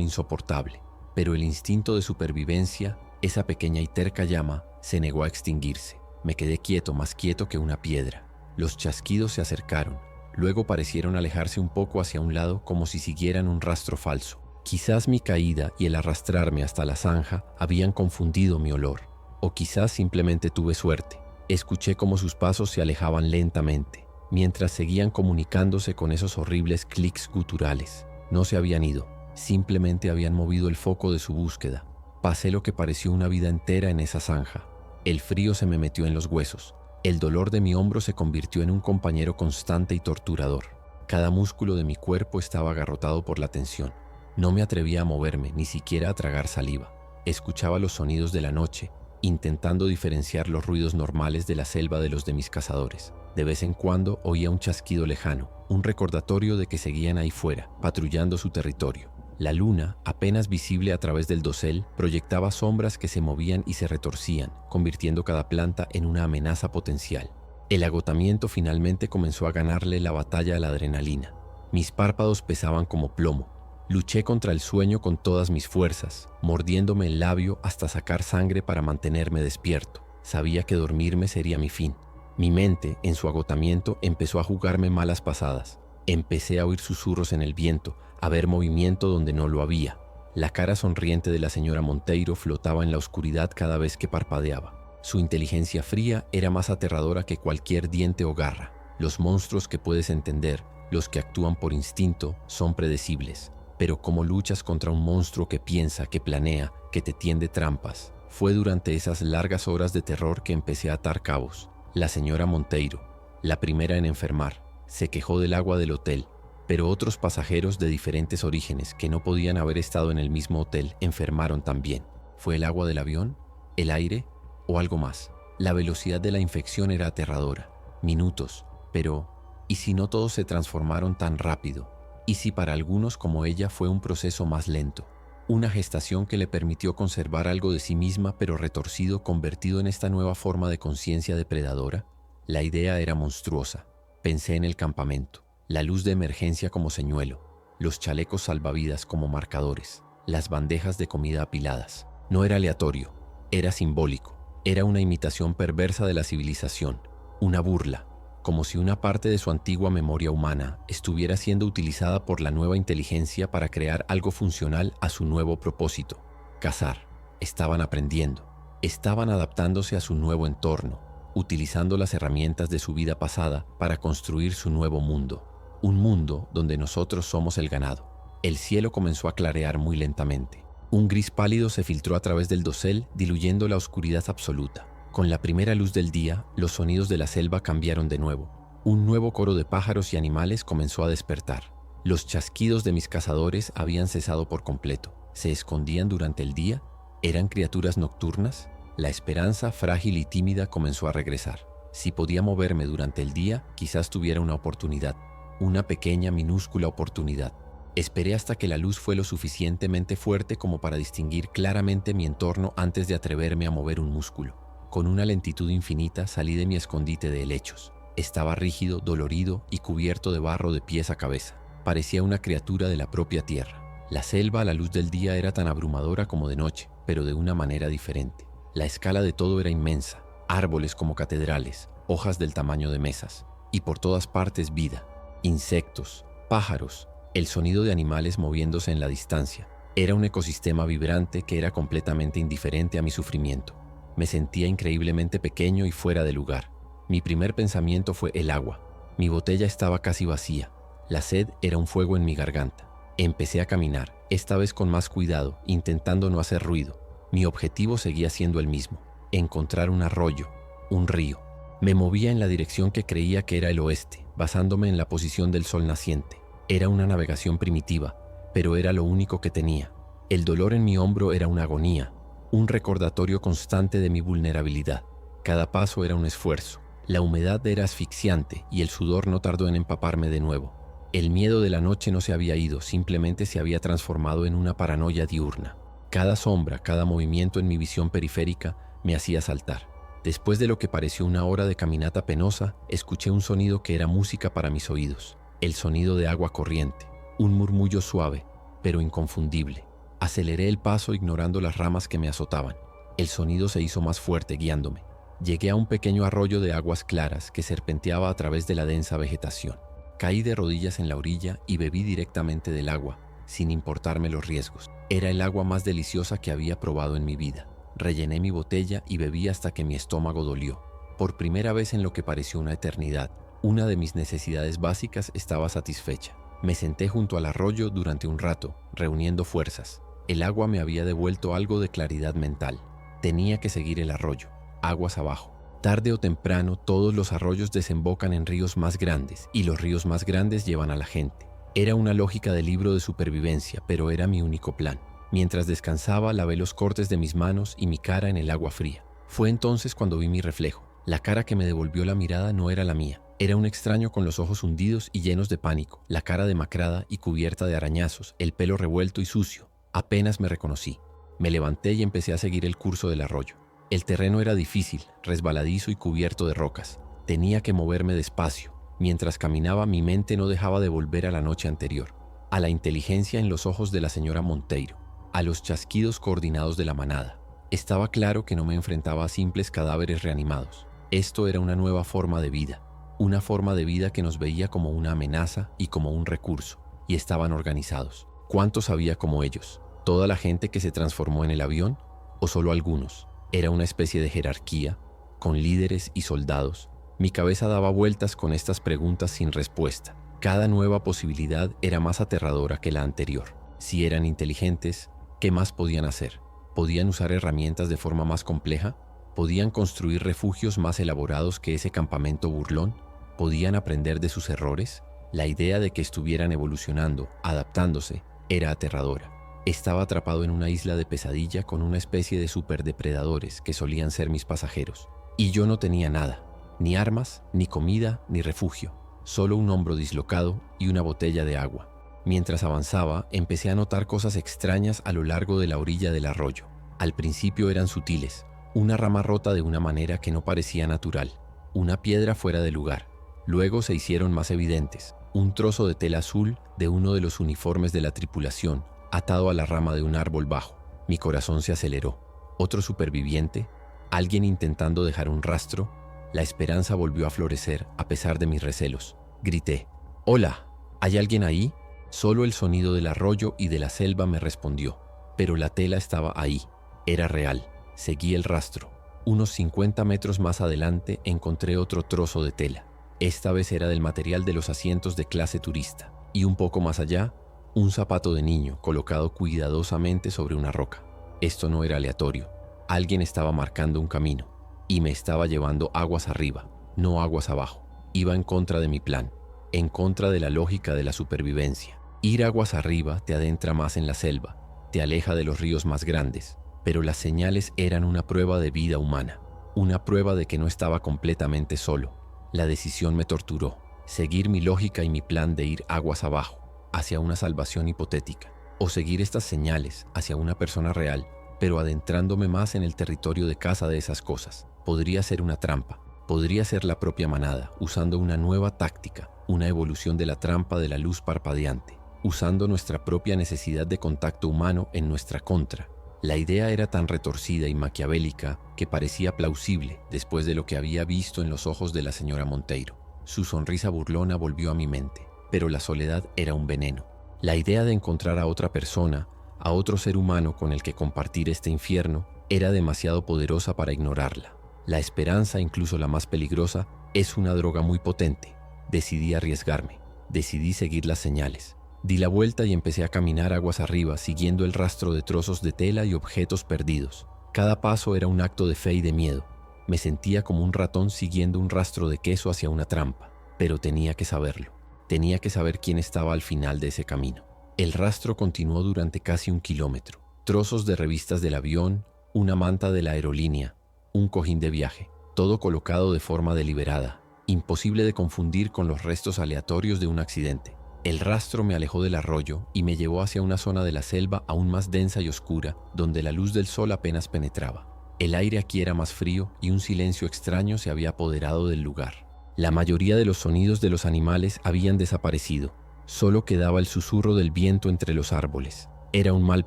insoportable. Pero el instinto de supervivencia, esa pequeña y terca llama, se negó a extinguirse. Me quedé quieto, más quieto que una piedra. Los chasquidos se acercaron. Luego parecieron alejarse un poco hacia un lado como si siguieran un rastro falso. Quizás mi caída y el arrastrarme hasta la zanja habían confundido mi olor. O quizás simplemente tuve suerte. Escuché cómo sus pasos se alejaban lentamente, mientras seguían comunicándose con esos horribles clics guturales. No se habían ido, simplemente habían movido el foco de su búsqueda. Pasé lo que pareció una vida entera en esa zanja. El frío se me metió en los huesos. El dolor de mi hombro se convirtió en un compañero constante y torturador. Cada músculo de mi cuerpo estaba agarrotado por la tensión. No me atrevía a moverme, ni siquiera a tragar saliva. Escuchaba los sonidos de la noche, intentando diferenciar los ruidos normales de la selva de los de mis cazadores. De vez en cuando oía un chasquido lejano, un recordatorio de que seguían ahí fuera, patrullando su territorio. La luna, apenas visible a través del dosel, proyectaba sombras que se movían y se retorcían, convirtiendo cada planta en una amenaza potencial. El agotamiento finalmente comenzó a ganarle la batalla a la adrenalina. Mis párpados pesaban como plomo. Luché contra el sueño con todas mis fuerzas, mordiéndome el labio hasta sacar sangre para mantenerme despierto. Sabía que dormirme sería mi fin. Mi mente, en su agotamiento, empezó a jugarme malas pasadas. Empecé a oír susurros en el viento, a ver movimiento donde no lo había. La cara sonriente de la señora Monteiro flotaba en la oscuridad cada vez que parpadeaba. Su inteligencia fría era más aterradora que cualquier diente o garra. Los monstruos que puedes entender, los que actúan por instinto, son predecibles. Pero ¿cómo luchas contra un monstruo que piensa, que planea, que te tiende trampas? Fue durante esas largas horas de terror que empecé a atar cabos. La señora Monteiro, la primera en enfermar, se quejó del agua del hotel, pero otros pasajeros de diferentes orígenes que no podían haber estado en el mismo hotel enfermaron también. ¿Fue el agua del avión? ¿El aire? ¿O algo más? La velocidad de la infección era aterradora. Minutos. Pero, ¿y si no todos se transformaron tan rápido? ¿Y si para algunos como ella fue un proceso más lento? Una gestación que le permitió conservar algo de sí misma pero retorcido, convertido en esta nueva forma de conciencia depredadora. La idea era monstruosa. Pensé en el campamento, la luz de emergencia como señuelo, los chalecos salvavidas como marcadores, las bandejas de comida apiladas. No era aleatorio, era simbólico, era una imitación perversa de la civilización, una burla, como si una parte de su antigua memoria humana estuviera siendo utilizada por la nueva inteligencia para crear algo funcional a su nuevo propósito: cazar. Estaban aprendiendo, estaban adaptándose a su nuevo entorno, utilizando las herramientas de su vida pasada para construir su nuevo mundo, un mundo donde nosotros somos el ganado. El cielo comenzó a clarear muy lentamente. Un gris pálido se filtró a través del dosel, diluyendo la oscuridad absoluta. Con la primera luz del día, los sonidos de la selva cambiaron de nuevo. Un nuevo coro de pájaros y animales comenzó a despertar. Los chasquidos de mis cazadores habían cesado por completo. ¿Se escondían durante el día? ¿Eran criaturas nocturnas? La esperanza, frágil y tímida, comenzó a regresar. Si podía moverme durante el día, quizás tuviera una oportunidad. Una pequeña, minúscula oportunidad. Esperé hasta que la luz fue lo suficientemente fuerte como para distinguir claramente mi entorno antes de atreverme a mover un músculo. Con una lentitud infinita salí de mi escondite de helechos. Estaba rígido, dolorido y cubierto de barro de pies a cabeza. Parecía una criatura de la propia tierra. La selva a la luz del día era tan abrumadora como de noche, pero de una manera diferente. La escala de todo era inmensa, árboles como catedrales, hojas del tamaño de mesas, y por todas partes vida, insectos, pájaros, el sonido de animales moviéndose en la distancia. Era un ecosistema vibrante que era completamente indiferente a mi sufrimiento. Me sentía increíblemente pequeño y fuera de lugar. Mi primer pensamiento fue el agua. Mi botella estaba casi vacía. La sed era un fuego en mi garganta. Empecé a caminar, esta vez con más cuidado, intentando no hacer ruido. Mi objetivo seguía siendo el mismo: encontrar un arroyo, un río. Me movía en la dirección que creía que era el oeste, basándome en la posición del sol naciente. Era una navegación primitiva, pero era lo único que tenía. El dolor en mi hombro era una agonía, un recordatorio constante de mi vulnerabilidad. Cada paso era un esfuerzo. La humedad era asfixiante y el sudor no tardó en empaparme de nuevo. El miedo de la noche no se había ido, simplemente se había transformado en una paranoia diurna. Cada sombra, cada movimiento en mi visión periférica me hacía saltar. Después de lo que pareció una hora de caminata penosa, escuché un sonido que era música para mis oídos. El sonido de agua corriente, un murmullo suave, pero inconfundible. Aceleré el paso ignorando las ramas que me azotaban. El sonido se hizo más fuerte, guiándome. Llegué a un pequeño arroyo de aguas claras que serpenteaba a través de la densa vegetación. Caí de rodillas en la orilla y bebí directamente del agua, sin importarme los riesgos. Era el agua más deliciosa que había probado en mi vida. Rellené mi botella y bebí hasta que mi estómago dolió. Por primera vez en lo que pareció una eternidad, una de mis necesidades básicas estaba satisfecha. Me senté junto al arroyo durante un rato, reuniendo fuerzas. El agua me había devuelto algo de claridad mental. Tenía que seguir el arroyo, aguas abajo. Tarde o temprano, todos los arroyos desembocan en ríos más grandes, y los ríos más grandes llevan a la gente. Era una lógica de libro de supervivencia, pero era mi único plan. Mientras descansaba, lavé los cortes de mis manos y mi cara en el agua fría. Fue entonces cuando vi mi reflejo. La cara que me devolvió la mirada no era la mía. Era un extraño con los ojos hundidos y llenos de pánico, la cara demacrada y cubierta de arañazos, el pelo revuelto y sucio. Apenas me reconocí. Me levanté y empecé a seguir el curso del arroyo. El terreno era difícil, resbaladizo y cubierto de rocas. Tenía que moverme despacio. Mientras caminaba, mi mente no dejaba de volver a la noche anterior, a la inteligencia en los ojos de la señora Monteiro, a los chasquidos coordinados de la manada. Estaba claro que no me enfrentaba a simples cadáveres reanimados. Esto era una nueva forma de vida, una forma de vida que nos veía como una amenaza y como un recurso, y estaban organizados. ¿Cuántos había como ellos? ¿Toda la gente que se transformó en el avión o solo algunos? Era una especie de jerarquía, con líderes y soldados. Mi cabeza daba vueltas con estas preguntas sin respuesta. Cada nueva posibilidad era más aterradora que la anterior. Si eran inteligentes, ¿qué más podían hacer? ¿Podían usar herramientas de forma más compleja? ¿Podían construir refugios más elaborados que ese campamento burlón? ¿Podían aprender de sus errores? La idea de que estuvieran evolucionando, adaptándose, era aterradora. Estaba atrapado en una isla de pesadilla con una especie de superdepredadores que solían ser mis pasajeros. Y yo no tenía nada, ni armas, ni comida, ni refugio, solo un hombro dislocado y una botella de agua. Mientras avanzaba, empecé a notar cosas extrañas a lo largo de la orilla del arroyo. Al principio eran sutiles, una rama rota de una manera que no parecía natural, una piedra fuera de lugar. Luego se hicieron más evidentes, un trozo de tela azul de uno de los uniformes de la tripulación, atado a la rama de un árbol bajo. Mi corazón se aceleró. ¿Otro superviviente? ¿Alguien intentando dejar un rastro? La esperanza volvió a florecer a pesar de mis recelos. Grité: «¡Hola! ¿Hay alguien ahí?». Solo el sonido del arroyo y de la selva me respondió. Pero la tela estaba ahí. Era real. Seguí el rastro. Unos 50 metros más adelante encontré otro trozo de tela. Esta vez era del material de los asientos de clase turista. Y un poco más allá, un zapato de niño colocado cuidadosamente sobre una roca. Esto no era aleatorio. Alguien estaba marcando un camino y me estaba llevando aguas arriba, no aguas abajo. Iba en contra de mi plan, en contra de la lógica de la supervivencia. Ir aguas arriba te adentra más en la selva, te aleja de los ríos más grandes, pero las señales eran una prueba de vida humana, una prueba de que no estaba completamente solo. La decisión me torturó, seguir mi lógica y mi plan de ir aguas abajo, hacia una salvación hipotética, o seguir estas señales hacia una persona real, pero adentrándome más en el territorio de caza de esas cosas. Podría ser una trampa, podría ser la propia manada, usando una nueva táctica, una evolución de la trampa de la luz parpadeante, usando nuestra propia necesidad de contacto humano en nuestra contra. La idea era tan retorcida y maquiavélica que parecía plausible después de lo que había visto en los ojos de la señora Monteiro. Su sonrisa burlona volvió a mi mente, pero la soledad era un veneno. La idea de encontrar a otra persona, a otro ser humano con el que compartir este infierno, era demasiado poderosa para ignorarla. La esperanza, incluso la más peligrosa, es una droga muy potente. Decidí arriesgarme, decidí seguir las señales. Di la vuelta y empecé a caminar aguas arriba, siguiendo el rastro de trozos de tela y objetos perdidos. Cada paso era un acto de fe y de miedo. Me sentía como un ratón siguiendo un rastro de queso hacia una trampa, pero tenía que saberlo. Tenía que saber quién estaba al final de ese camino. El rastro continuó durante casi 1 kilómetro. Trozos de revistas del avión, una manta de la aerolínea, un cojín de viaje, todo colocado de forma deliberada, imposible de confundir con los restos aleatorios de un accidente. El rastro me alejó del arroyo y me llevó hacia una zona de la selva aún más densa y oscura, donde la luz del sol apenas penetraba. El aire aquí era más frío y un silencio extraño se había apoderado del lugar. La mayoría de los sonidos de los animales habían desaparecido. Solo quedaba el susurro del viento entre los árboles. Era un mal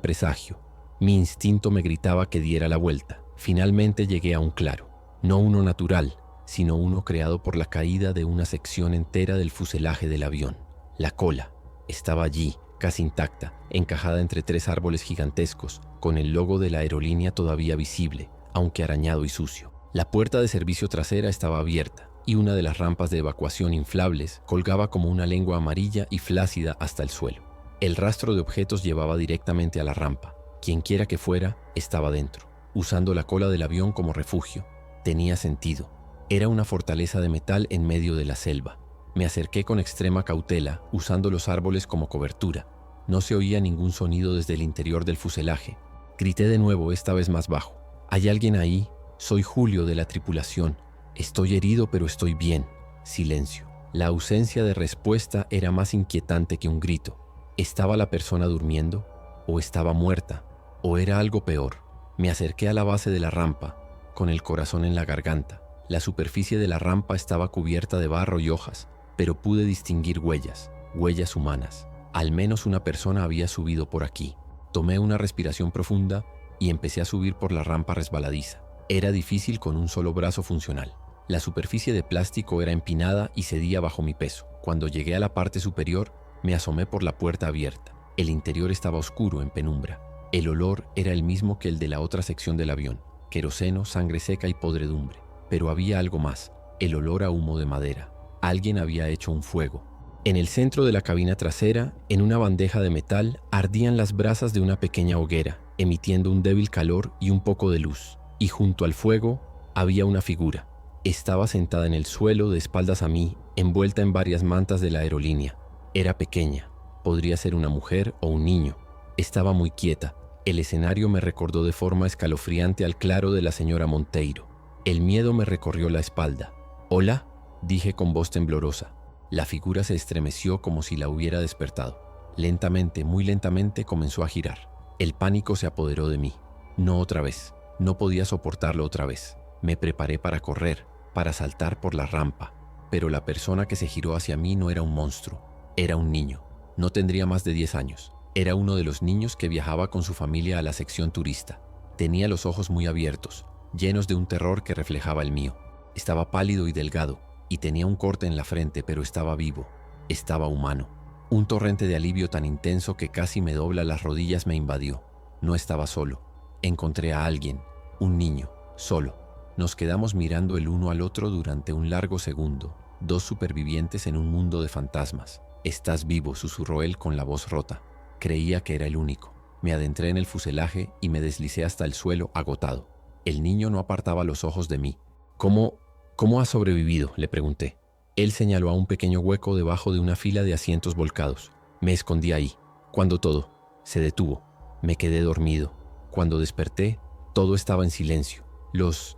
presagio. Mi instinto me gritaba que diera la vuelta. Finalmente llegué a un claro. No uno natural, sino uno creado por la caída de una sección entera del fuselaje del avión. La cola estaba allí, casi intacta, encajada entre 3 árboles gigantescos, con el logo de la aerolínea todavía visible, aunque arañado y sucio. La puerta de servicio trasera estaba abierta, y una de las rampas de evacuación inflables colgaba como una lengua amarilla y flácida hasta el suelo. El rastro de objetos llevaba directamente a la rampa. Quienquiera que fuera, estaba dentro, usando la cola del avión como refugio. Tenía sentido. Era una fortaleza de metal en medio de la selva. Me acerqué con extrema cautela, usando los árboles como cobertura. No se oía ningún sonido desde el interior del fuselaje. Grité de nuevo, esta vez más bajo. ¿Hay alguien ahí? Soy Julio, de la tripulación. Estoy herido, pero estoy bien. Silencio. La ausencia de respuesta era más inquietante que un grito. ¿Estaba la persona durmiendo? ¿O estaba muerta? ¿O era algo peor? Me acerqué a la base de la rampa, con el corazón en la garganta. La superficie de la rampa estaba cubierta de barro y hojas, pero pude distinguir huellas humanas. Al menos una persona había subido por aquí. Tomé una respiración profunda y empecé a subir por la rampa resbaladiza. Era difícil con un solo brazo funcional. La superficie de plástico era empinada y cedía bajo mi peso. Cuando llegué a la parte superior, me asomé por la puerta abierta. El interior estaba oscuro, en penumbra. El olor era el mismo que el de la otra sección del avión: queroseno, sangre seca y podredumbre. Pero había algo más: el olor a humo de madera. Alguien había hecho un fuego. En el centro de la cabina trasera, en una bandeja de metal, ardían las brasas de una pequeña hoguera, emitiendo un débil calor y un poco de luz. Y junto al fuego había una figura. Estaba sentada en el suelo, de espaldas a mí, envuelta en varias mantas de la aerolínea. Era pequeña. Podría ser una mujer o un niño. Estaba muy quieta. El escenario me recordó de forma escalofriante al claro de la señora Monteiro. El miedo me recorrió la espalda. «¿Hola?», dije con voz temblorosa. La figura se estremeció como si la hubiera despertado. Lentamente, muy lentamente, comenzó a girar. El pánico se apoderó de mí. No otra vez. No podía soportarlo otra vez. Me preparé para correr, para saltar por la rampa. Pero la persona que se giró hacia mí no era un monstruo. Era un niño. No tendría más de 10 años. Era uno de los niños que viajaba con su familia a la sección turista. Tenía los ojos muy abiertos, llenos de un terror que reflejaba el mío. Estaba pálido y delgado, y tenía un corte en la frente, pero estaba vivo. Estaba humano. Un torrente de alivio tan intenso que casi me dobla las rodillas me invadió. No estaba solo. Encontré a alguien, un niño, solo. Nos quedamos mirando el uno al otro durante un largo segundo, dos supervivientes en un mundo de fantasmas. «Estás vivo», susurró él con la voz rota. Creía que era el único. Me adentré en el fuselaje y me deslicé hasta el suelo, agotado. El niño no apartaba los ojos de mí. ¿Cómo has sobrevivido?», le pregunté. Él señaló a un pequeño hueco debajo de una fila de asientos volcados. Me escondí ahí. Cuando todo se detuvo, me quedé dormido. Cuando desperté, todo estaba en silencio. Los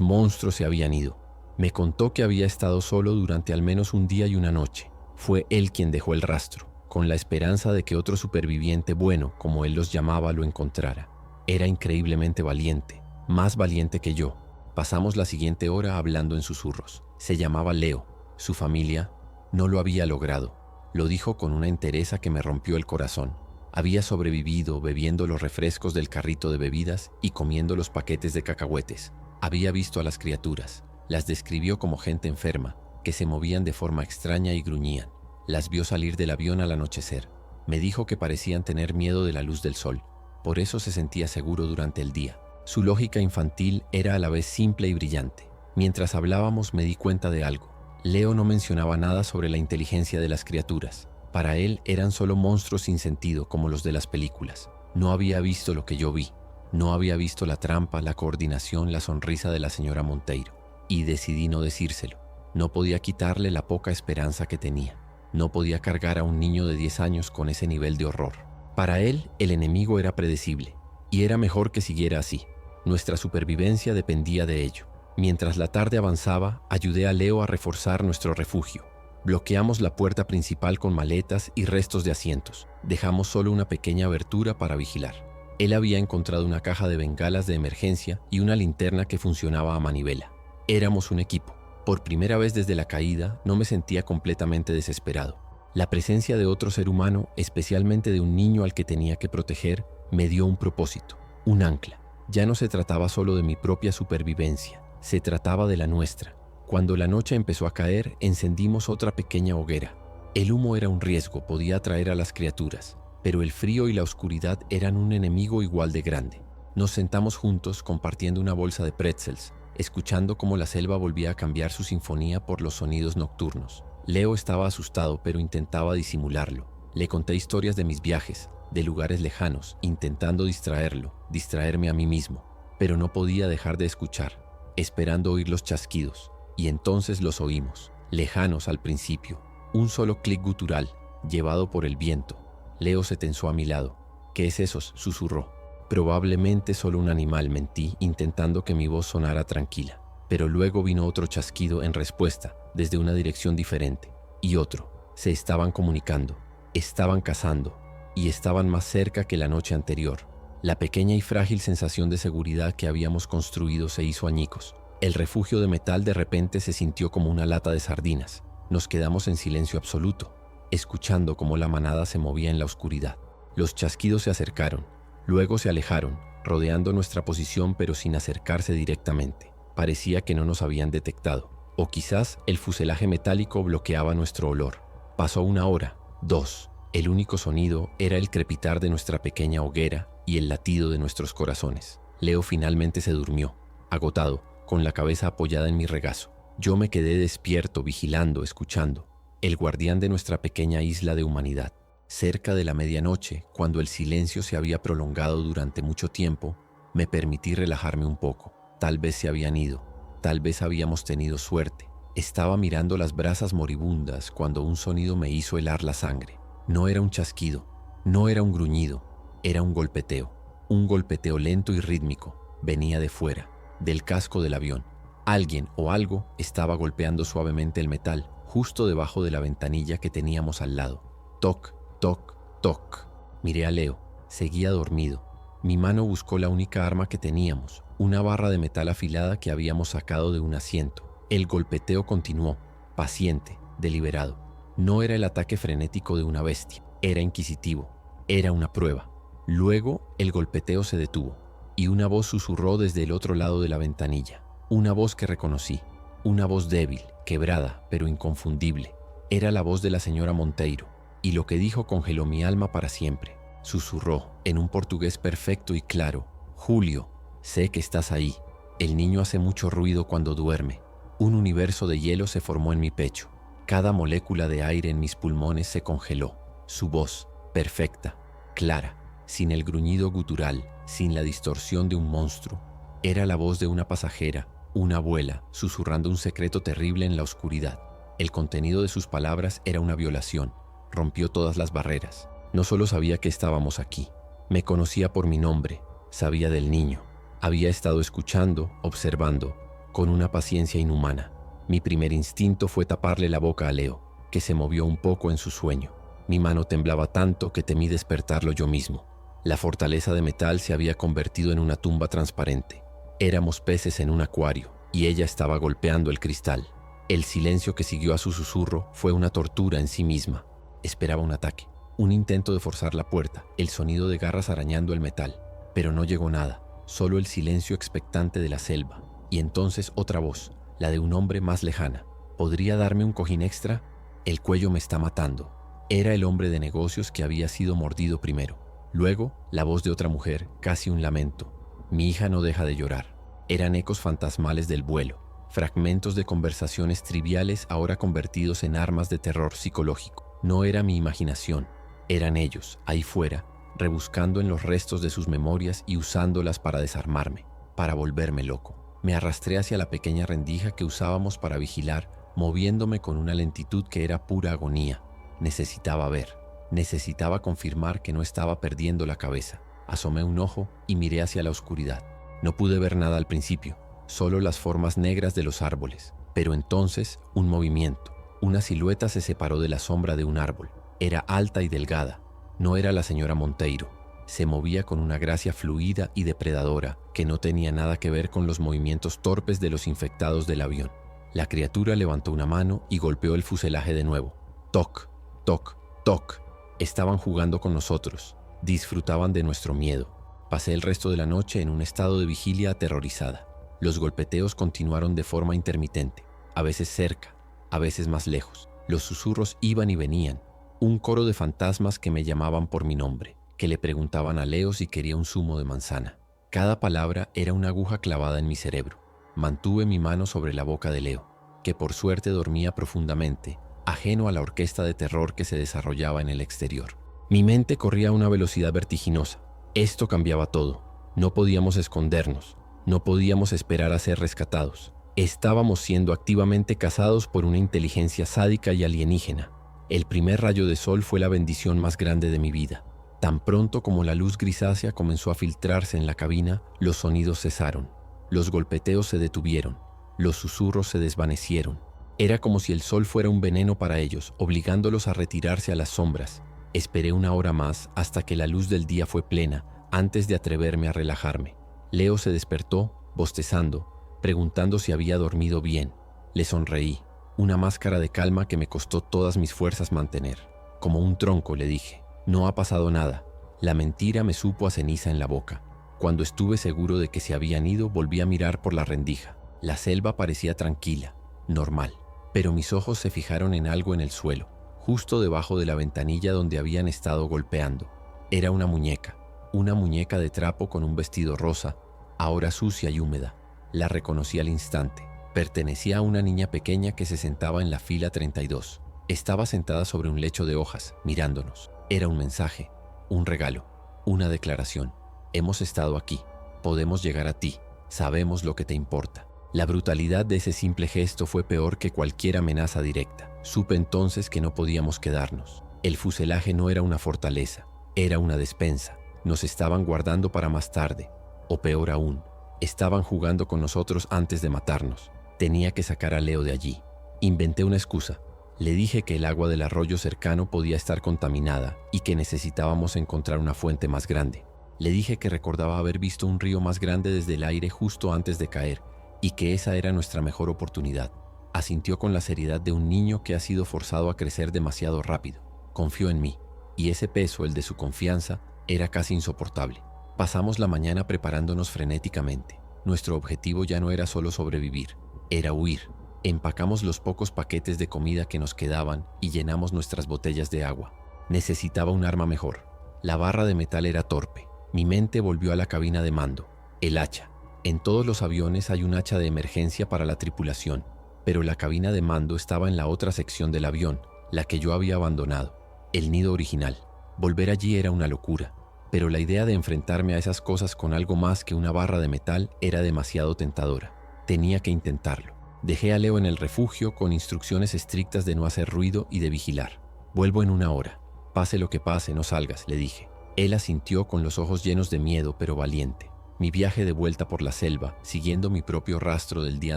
monstruos se habían ido. Me contó que había estado solo durante al menos un día y una noche. Fue él quien dejó el rastro, con la esperanza de que otro superviviente bueno, como él los llamaba, lo encontrara. Era increíblemente valiente, más valiente que yo. Pasamos la siguiente hora hablando en susurros. Se llamaba Leo. Su familia no lo había logrado. Lo dijo con una entereza que me rompió el corazón. Había sobrevivido bebiendo los refrescos del carrito de bebidas y comiendo los paquetes de cacahuetes. Había visto a las criaturas. Las describió como gente enferma, que se movían de forma extraña y gruñían. Las vio salir del avión al anochecer. Me dijo que parecían tener miedo de la luz del sol. Por eso se sentía seguro durante el día. Su lógica infantil era a la vez simple y brillante. Mientras hablábamos me di cuenta de algo. Leo no mencionaba nada sobre la inteligencia de las criaturas. Para él eran solo monstruos sin sentido, como los de las películas. No había visto lo que yo vi. No había visto la trampa, la coordinación, la sonrisa de la señora Monteiro. Y decidí no decírselo. No podía quitarle la poca esperanza que tenía. No podía cargar a un niño de 10 años con ese nivel de horror. Para él, el enemigo era predecible. Y era mejor que siguiera así. Nuestra supervivencia dependía de ello. Mientras la tarde avanzaba, ayudé a Leo a reforzar nuestro refugio. Bloqueamos la puerta principal con maletas y restos de asientos. Dejamos solo una pequeña abertura para vigilar. Él había encontrado una caja de bengalas de emergencia y una linterna que funcionaba a manivela. Éramos un equipo. Por primera vez desde la caída, no me sentía completamente desesperado. La presencia de otro ser humano, especialmente de un niño al que tenía que proteger, me dio un propósito, un ancla. Ya no se trataba solo de mi propia supervivencia, se trataba de la nuestra. Cuando la noche empezó a caer, encendimos otra pequeña hoguera. El humo era un riesgo, podía atraer a las criaturas, pero el frío y la oscuridad eran un enemigo igual de grande. Nos sentamos juntos compartiendo una bolsa de pretzels, escuchando cómo la selva volvía a cambiar su sinfonía por los sonidos nocturnos. Leo estaba asustado, pero intentaba disimularlo. Le conté historias de mis viajes, de lugares lejanos, intentando distraerme a mí mismo, pero no podía dejar de escuchar, esperando oír los chasquidos. Y entonces los oímos, lejanos al principio, un solo clic gutural, llevado por el viento. Leo se tensó a mi lado. «¿Qué es eso?», susurró. «Probablemente solo un animal», mentí, intentando que mi voz sonara tranquila. Pero luego vino otro chasquido en respuesta, desde una dirección diferente. Y otro. Se estaban comunicando, estaban cazando, y estaban más cerca que la noche anterior. La pequeña y frágil sensación de seguridad que habíamos construido se hizo añicos. El refugio de metal de repente se sintió como una lata de sardinas. Nos quedamos en silencio absoluto, escuchando cómo la manada se movía en la oscuridad. Los chasquidos se acercaron, luego se alejaron, rodeando nuestra posición pero sin acercarse directamente. Parecía que no nos habían detectado, o quizás el fuselaje metálico bloqueaba nuestro olor. Pasó una hora, 2. El único sonido era el crepitar de nuestra pequeña hoguera y el latido de nuestros corazones. Leo finalmente se durmió, agotado, con la cabeza apoyada en mi regazo. Yo me quedé despierto, vigilando, escuchando. El guardián de nuestra pequeña isla de humanidad. Cerca de la medianoche, cuando el silencio se había prolongado durante mucho tiempo, me permití relajarme un poco. Tal vez se habían ido, tal vez habíamos tenido suerte. Estaba mirando las brasas moribundas cuando un sonido me hizo helar la sangre. No era un chasquido, no era un gruñido, era un golpeteo lento y rítmico. Venía de fuera, del casco del avión. Alguien o algo estaba golpeando suavemente el metal, justo debajo de la ventanilla que teníamos al lado. Toc, toc, toc. Miré a Leo, seguía dormido. Mi mano buscó la única arma que teníamos, una barra de metal afilada que habíamos sacado de un asiento. El golpeteo continuó, paciente, deliberado. No era el ataque frenético de una bestia, era inquisitivo, era una prueba. Luego el golpeteo se detuvo y una voz susurró desde el otro lado de la ventanilla. Una voz que reconocí, una voz débil, quebrada, pero inconfundible. Era la voz de la señora Monteiro, y lo que dijo congeló mi alma para siempre. Susurró, en un portugués perfecto y claro: Julio, sé que estás ahí. El niño hace mucho ruido cuando duerme. Un universo de hielo se formó en mi pecho. Cada molécula de aire en mis pulmones se congeló. Su voz, perfecta, clara, sin el gruñido gutural, sin la distorsión de un monstruo. Era la voz de una pasajera, una abuela, susurrando un secreto terrible en la oscuridad. El contenido de sus palabras era una violación. Rompió todas las barreras. No solo sabía que estábamos aquí, me conocía por mi nombre, sabía del niño. Había estado escuchando, observando, con una paciencia inhumana. Mi primer instinto fue taparle la boca a Leo, que se movió un poco en su sueño. Mi mano temblaba tanto que temí despertarlo yo mismo. La fortaleza de metal se había convertido en una tumba transparente. Éramos peces en un acuario, y ella estaba golpeando el cristal. El silencio que siguió a su susurro fue una tortura en sí misma. Esperaba un ataque, un intento de forzar la puerta, el sonido de garras arañando el metal. Pero no llegó nada, solo el silencio expectante de la selva. Y entonces otra voz, la de un hombre más lejana. ¿Podría darme un cojín extra? El cuello me está matando. Era el hombre de negocios que había sido mordido primero. Luego, la voz de otra mujer, casi un lamento. Mi hija no deja de llorar. Eran ecos fantasmales del vuelo, fragmentos de conversaciones triviales ahora convertidos en armas de terror psicológico. No era mi imaginación, eran ellos, ahí fuera, rebuscando en los restos de sus memorias y usándolas para desarmarme, para volverme loco. Me arrastré hacia la pequeña rendija que usábamos para vigilar, moviéndome con una lentitud que era pura agonía. Necesitaba ver, necesitaba confirmar que no estaba perdiendo la cabeza. Asomé un ojo y miré hacia la oscuridad. No pude ver nada al principio, solo las formas negras de los árboles. Pero entonces, un movimiento. Una silueta se separó de la sombra de un árbol. Era alta y delgada. No era la señora Monteiro. Se movía con una gracia fluida y depredadora que no tenía nada que ver con los movimientos torpes de los infectados del avión. La criatura levantó una mano y golpeó el fuselaje de nuevo. Toc, toc, toc. Estaban jugando con nosotros. Disfrutaban de nuestro miedo. Pasé el resto de la noche en un estado de vigilia aterrorizada. Los golpeteos continuaron de forma intermitente, a veces cerca, a veces más lejos. Los susurros iban y venían. Un coro de fantasmas que me llamaban por mi nombre, que le preguntaban a Leo si quería un zumo de manzana. Cada palabra era una aguja clavada en mi cerebro. Mantuve mi mano sobre la boca de Leo, que por suerte dormía profundamente, ajeno a la orquesta de terror que se desarrollaba en el exterior. Mi mente corría a una velocidad vertiginosa. Esto cambiaba todo. No podíamos escondernos. No podíamos esperar a ser rescatados. Estábamos siendo activamente cazados por una inteligencia sádica y alienígena. El primer rayo de sol fue la bendición más grande de mi vida. Tan pronto como la luz grisácea comenzó a filtrarse en la cabina, los sonidos cesaron. Los golpeteos se detuvieron. Los susurros se desvanecieron. Era como si el sol fuera un veneno para ellos, obligándolos a retirarse a las sombras. Esperé una hora más hasta que la luz del día fue plena, antes de atreverme a relajarme. Leo se despertó, bostezando, preguntando si había dormido bien. Le sonreí, una máscara de calma que me costó todas mis fuerzas mantener. Como un tronco, le dije. No ha pasado nada. La mentira me supo a ceniza en la boca. Cuando estuve seguro de que se habían ido, volví a mirar por la rendija. La selva parecía tranquila, normal, pero mis ojos se fijaron en algo en el suelo, justo debajo de la ventanilla donde habían estado golpeando. Era una muñeca, Una muñeca de trapo con un vestido rosa, ahora sucia y húmeda. La reconocí al instante. Pertenecía a una niña pequeña que se sentaba en la fila 32. Estaba sentada sobre un lecho de hojas, mirándonos. Era un mensaje, un regalo, una declaración. Hemos estado aquí. Podemos llegar a ti. Sabemos lo que te importa. La brutalidad de ese simple gesto fue peor que cualquier amenaza directa. Supe entonces que no podíamos quedarnos. El fuselaje no era una fortaleza, era una despensa. Nos estaban guardando para más tarde. O peor aún, estaban jugando con nosotros antes de matarnos. Tenía que sacar a Leo de allí. Inventé una excusa. Le dije que el agua del arroyo cercano podía estar contaminada y que necesitábamos encontrar una fuente más grande. Le dije que recordaba haber visto un río más grande desde el aire justo antes de caer y que esa era nuestra mejor oportunidad. Asintió con la seriedad de un niño que ha sido forzado a crecer demasiado rápido. Confió en mí, y ese peso, el de su confianza, era casi insoportable. Pasamos la mañana preparándonos frenéticamente. Nuestro objetivo ya no era solo sobrevivir, era huir. Empacamos los pocos paquetes de comida que nos quedaban y llenamos nuestras botellas de agua. Necesitaba un arma mejor. La barra de metal era torpe. Mi mente volvió a la cabina de mando. El hacha. En todos los aviones hay un hacha de emergencia para la tripulación, pero la cabina de mando estaba en la otra sección del avión, la que yo había abandonado. El nido original. Volver allí era una locura, pero la idea de enfrentarme a esas cosas con algo más que una barra de metal era demasiado tentadora. Tenía que intentarlo. Dejé a Leo en el refugio con instrucciones estrictas de no hacer ruido y de vigilar. Vuelvo en 1 hora. Pase lo que pase, no salgas, le dije. Él asintió con los ojos llenos de miedo, pero valiente. Mi viaje de vuelta por la selva, siguiendo mi propio rastro del día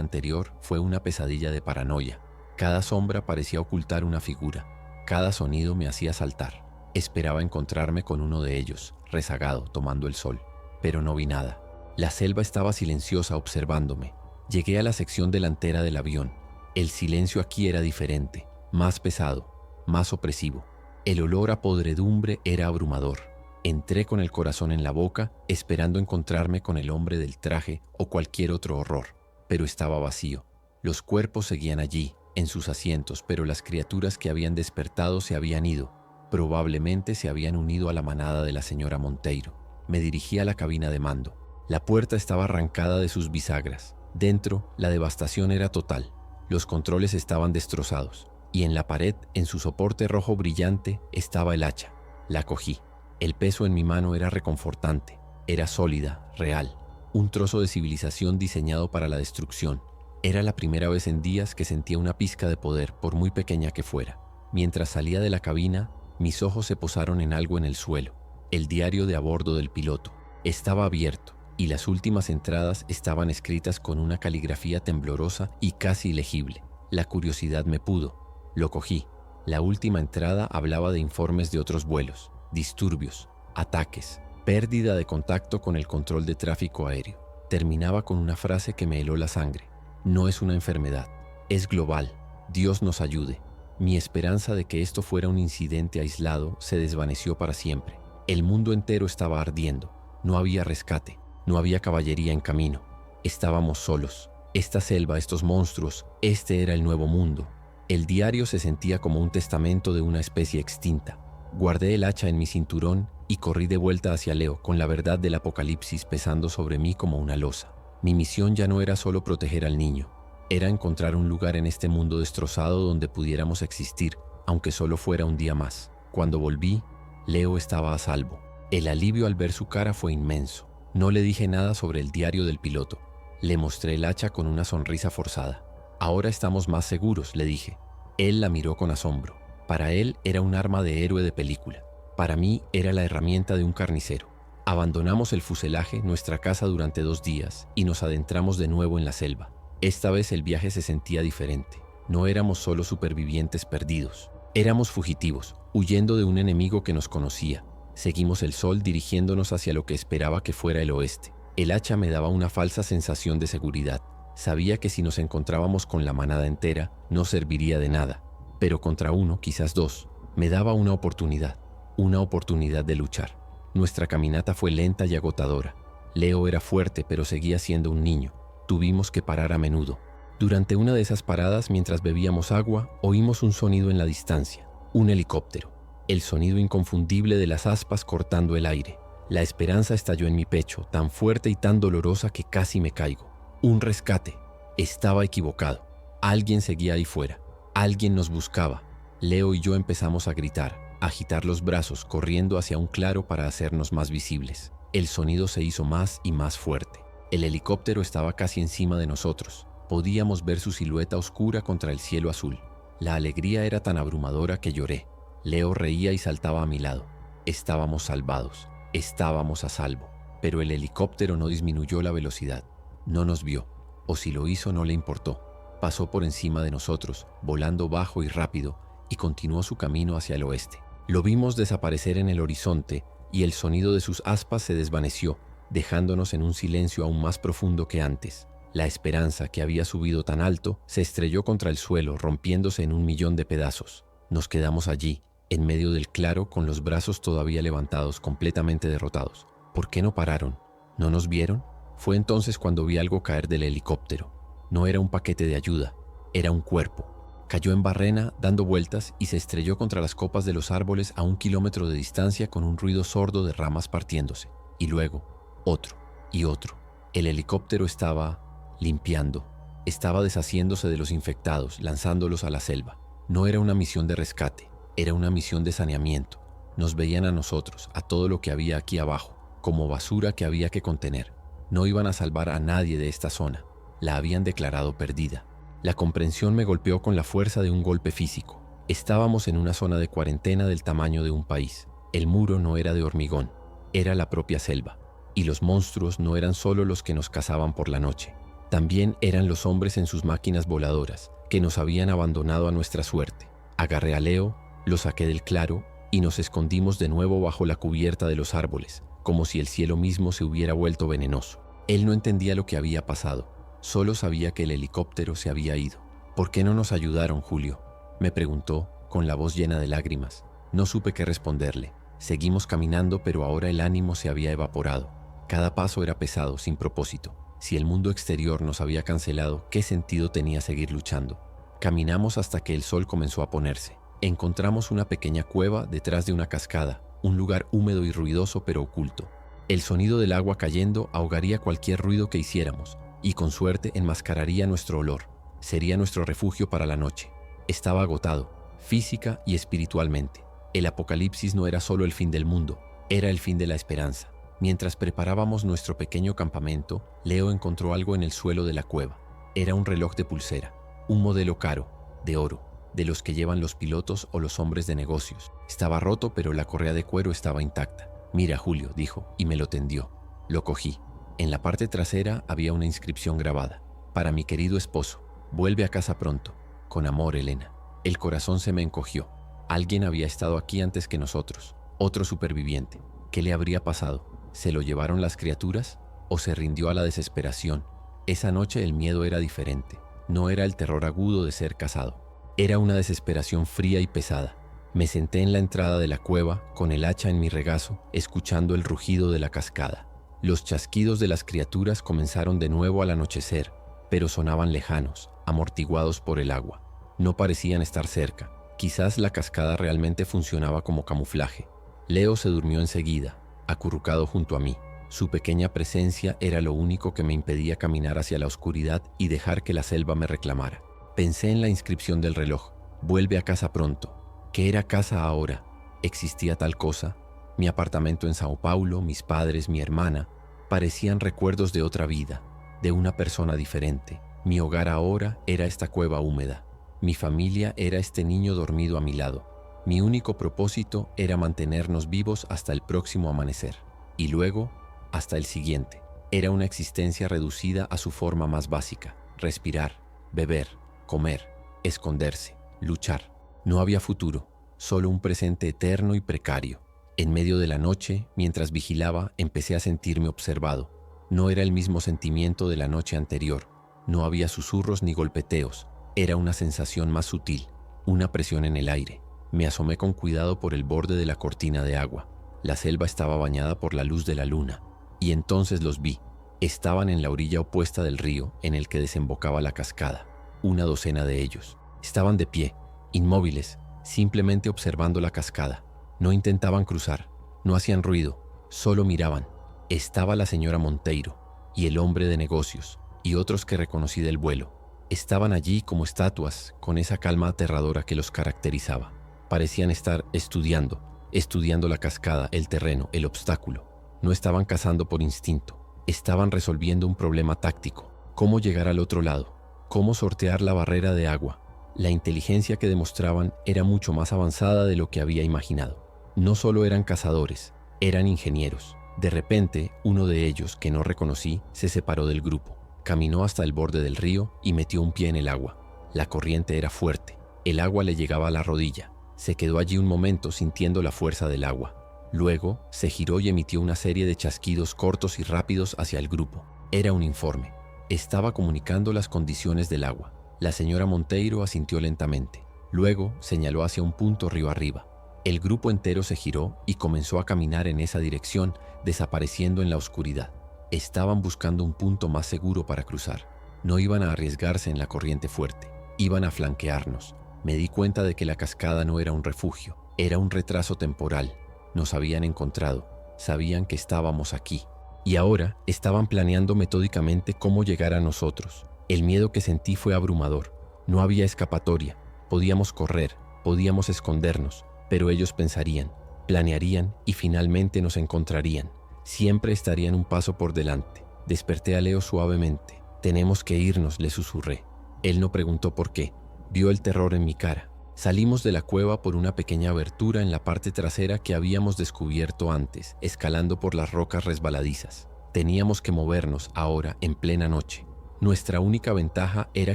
anterior, fue una pesadilla de paranoia. Cada sombra parecía ocultar una figura. Cada sonido me hacía saltar. Esperaba encontrarme con uno de ellos, rezagado, tomando el sol. Pero no vi nada. La selva estaba silenciosa observándome. Llegué a la sección delantera del avión. El silencio aquí era diferente, más pesado, más opresivo. El olor a podredumbre era abrumador. Entré con el corazón en la boca, esperando encontrarme con el hombre del traje o cualquier otro horror. Pero estaba vacío. Los cuerpos seguían allí, en sus asientos, pero las criaturas que habían despertado se habían ido. Probablemente se habían unido a la manada de la señora Monteiro. Me dirigí a la cabina de mando. La puerta estaba arrancada de sus bisagras. Dentro, la devastación era total. Los controles estaban destrozados. Y en la pared, en su soporte rojo brillante, estaba el hacha. La cogí. El peso en mi mano era reconfortante. Era sólida, real. Un trozo de civilización diseñado para la destrucción. Era la primera vez en días que sentía una pizca de poder, por muy pequeña que fuera. Mientras salía de la cabina, mis ojos se posaron en algo en el suelo. El diario de a bordo del piloto. Estaba abierto, y las últimas entradas estaban escritas con una caligrafía temblorosa y casi ilegible. La curiosidad me pudo. Lo cogí. La última entrada hablaba de informes de otros vuelos, disturbios, ataques, pérdida de contacto con el control de tráfico aéreo. Terminaba con una frase que me heló la sangre. No es una enfermedad, es global. Dios nos ayude. Mi esperanza de que esto fuera un incidente aislado se desvaneció para siempre. El mundo entero estaba ardiendo. No había rescate, no había caballería en camino. Estábamos solos. Esta selva, estos monstruos, este era el nuevo mundo. El diario se sentía como un testamento de una especie extinta. Guardé el hacha en mi cinturón y corrí de vuelta hacia Leo con la verdad del apocalipsis pesando sobre mí como una losa. Mi misión ya no era solo proteger al niño. Era encontrar un lugar en este mundo destrozado donde pudiéramos existir, aunque solo fuera un día más. Cuando volví, Leo estaba a salvo. El alivio al ver su cara fue inmenso. No le dije nada sobre el diario del piloto. Le mostré el hacha con una sonrisa forzada. Ahora estamos más seguros, le dije. Él la miró con asombro. Para él era un arma de héroe de película. Para mí era la herramienta de un carnicero. Abandonamos el fuselaje, nuestra casa durante 2 días, y nos adentramos de nuevo en la selva. Esta vez el viaje se sentía diferente. No éramos solo supervivientes perdidos. Éramos fugitivos, huyendo de un enemigo que nos conocía. Seguimos el sol dirigiéndonos hacia lo que esperaba que fuera el oeste. El hacha me daba una falsa sensación de seguridad. Sabía que si nos encontrábamos con la manada entera, no serviría de nada. Pero contra 1, quizás 2, me daba una oportunidad de luchar. Nuestra caminata fue lenta y agotadora. Leo era fuerte, pero seguía siendo un niño. Tuvimos que parar a menudo. Durante una de esas paradas, mientras bebíamos agua, oímos un sonido en la distancia. Un helicóptero. El sonido inconfundible de las aspas cortando el aire. La esperanza estalló en mi pecho, tan fuerte y tan dolorosa que casi me caigo. Un rescate. Estaba equivocado. Alguien seguía ahí fuera. Alguien nos buscaba. Leo y yo empezamos a gritar, a agitar los brazos, corriendo hacia un claro para hacernos más visibles. El sonido se hizo más y más fuerte. El helicóptero estaba casi encima de nosotros. Podíamos ver su silueta oscura contra el cielo azul. La alegría era tan abrumadora que lloré. Leo reía y saltaba a mi lado. Estábamos salvados. Estábamos a salvo. Pero el helicóptero no disminuyó la velocidad. No nos vio. O si lo hizo, no le importó. Pasó por encima de nosotros, volando bajo y rápido, y continuó su camino hacia el oeste. Lo vimos desaparecer en el horizonte y el sonido de sus aspas se desvaneció, dejándonos en un silencio aún más profundo que antes. La esperanza, que había subido tan alto, se estrelló contra el suelo, rompiéndose en 1.000.000 de pedazos. Nos quedamos allí, en medio del claro, con los brazos todavía levantados, completamente derrotados. ¿Por qué no pararon? ¿No nos vieron? Fue entonces cuando vi algo caer del helicóptero. No era un paquete de ayuda, era un cuerpo. Cayó en barrena, dando vueltas, y se estrelló contra las copas de los árboles a 1 kilómetro de distancia con un ruido sordo de ramas partiéndose. Y luego, otro y otro. El helicóptero estaba limpiando. Estaba deshaciéndose de los infectados, lanzándolos a la selva. No era una misión de rescate, era una misión de saneamiento. Nos veían a nosotros, a todo lo que había aquí abajo, como basura que había que contener. No iban a salvar a nadie de esta zona. La habían declarado perdida. La comprensión me golpeó con la fuerza de un golpe físico. Estábamos en una zona de cuarentena del tamaño de un país. El muro no era de hormigón, era la propia selva. Y los monstruos no eran solo los que nos cazaban por la noche. También eran los hombres en sus máquinas voladoras, que nos habían abandonado a nuestra suerte. Agarré a Leo, lo saqué del claro y nos escondimos de nuevo bajo la cubierta de los árboles, como si el cielo mismo se hubiera vuelto venenoso. Él no entendía lo que había pasado. Solo sabía que el helicóptero se había ido. ¿Por qué no nos ayudaron, Julio?, me preguntó, con la voz llena de lágrimas. No supe qué responderle. Seguimos caminando, pero ahora el ánimo se había evaporado. Cada paso era pesado, sin propósito. Si el mundo exterior nos había cancelado, ¿qué sentido tenía seguir luchando? Caminamos hasta que el sol comenzó a ponerse. Encontramos una pequeña cueva detrás de una cascada, un lugar húmedo y ruidoso pero oculto. El sonido del agua cayendo ahogaría cualquier ruido que hiciéramos, y con suerte enmascararía nuestro olor. Sería nuestro refugio para la noche. Estaba agotado, física y espiritualmente. El apocalipsis no era solo el fin del mundo, era el fin de la esperanza. Mientras preparábamos nuestro pequeño campamento, Leo encontró algo en el suelo de la cueva. Era un reloj de pulsera, un modelo caro, de oro, de los que llevan los pilotos o los hombres de negocios. Estaba roto, pero la correa de cuero estaba intacta. «Mira, Julio», dijo, y me lo tendió. Lo cogí. En la parte trasera había una inscripción grabada. «Para mi querido esposo, vuelve a casa pronto. Con amor, Elena». El corazón se me encogió. Alguien había estado aquí antes que nosotros. Otro superviviente. ¿Qué le habría pasado? ¿Se lo llevaron las criaturas? ¿O se rindió a la desesperación? Esa noche el miedo era diferente. No era el terror agudo de ser cazado. Era una desesperación fría y pesada. Me senté en la entrada de la cueva, con el hacha en mi regazo, escuchando el rugido de la cascada. Los chasquidos de las criaturas comenzaron de nuevo al anochecer, pero sonaban lejanos, amortiguados por el agua. No parecían estar cerca. Quizás la cascada realmente funcionaba como camuflaje. Leo se durmió enseguida, acurrucado junto a mí. Su pequeña presencia era lo único que me impedía caminar hacia la oscuridad y dejar que la selva me reclamara. Pensé en la inscripción del reloj. «Vuelve a casa pronto». ¿Qué era casa ahora? ¿Existía tal cosa? Mi apartamento en Sao Paulo, mis padres, mi hermana, parecían recuerdos de otra vida, de una persona diferente. Mi hogar ahora era esta cueva húmeda. Mi familia era este niño dormido a mi lado. Mi único propósito era mantenernos vivos hasta el próximo amanecer. Y luego, hasta el siguiente. Era una existencia reducida a su forma más básica. Respirar, beber, comer, esconderse, luchar. No había futuro, solo un presente eterno y precario. En medio de la noche, mientras vigilaba, empecé a sentirme observado. No era el mismo sentimiento de la noche anterior. No había susurros ni golpeteos. Era una sensación más sutil, una presión en el aire. Me asomé con cuidado por el borde de la cortina de agua. La selva estaba bañada por la luz de la luna. Y entonces los vi. Estaban en la orilla opuesta del río en el que desembocaba la cascada. 12 de ellos. Estaban de pie, inmóviles, simplemente observando la cascada. No intentaban cruzar, no hacían ruido, Solo miraban. Estaba la señora Monteiro y el hombre de negocios y otros que reconocí del vuelo. Estaban allí como estatuas, con esa calma aterradora que los caracterizaba. Parecían estar estudiando la cascada, el terreno, el obstáculo. No estaban cazando por instinto, estaban resolviendo un problema táctico. Cómo llegar al otro lado, cómo sortear la barrera de agua. La inteligencia que demostraban era mucho más avanzada de lo que había imaginado. No solo eran cazadores, eran ingenieros. De repente, uno de ellos, que no reconocí, se separó del grupo. Caminó hasta el borde del río y metió un pie en el agua. La corriente era fuerte, el agua le llegaba a la rodilla. Se quedó allí un momento sintiendo la fuerza del agua. Luego, se giró y emitió una serie de chasquidos cortos y rápidos hacia el grupo. Era un informe. Estaba comunicando las condiciones del agua. La señora Monteiro asintió lentamente. Luego, señaló hacia un punto río arriba. El grupo entero se giró y comenzó a caminar en esa dirección, desapareciendo en la oscuridad. Estaban buscando un punto más seguro para cruzar. No iban a arriesgarse en la corriente fuerte. Iban a flanquearnos. Me di cuenta de que la cascada no era un refugio, era un retraso temporal. Nos habían encontrado, sabían que estábamos aquí. Y ahora estaban planeando metódicamente cómo llegar a nosotros. El miedo que sentí fue abrumador. No había escapatoria. Podíamos correr, podíamos escondernos, pero ellos pensarían, planearían y finalmente nos encontrarían. Siempre estarían un paso por delante. Desperté a Leo suavemente. «Tenemos que irnos», le susurré. Él no preguntó por qué. Vio el terror en mi cara. Salimos de la cueva por una pequeña abertura en la parte trasera que habíamos descubierto antes, escalando por las rocas resbaladizas. Teníamos que movernos ahora en plena noche. Nuestra única ventaja era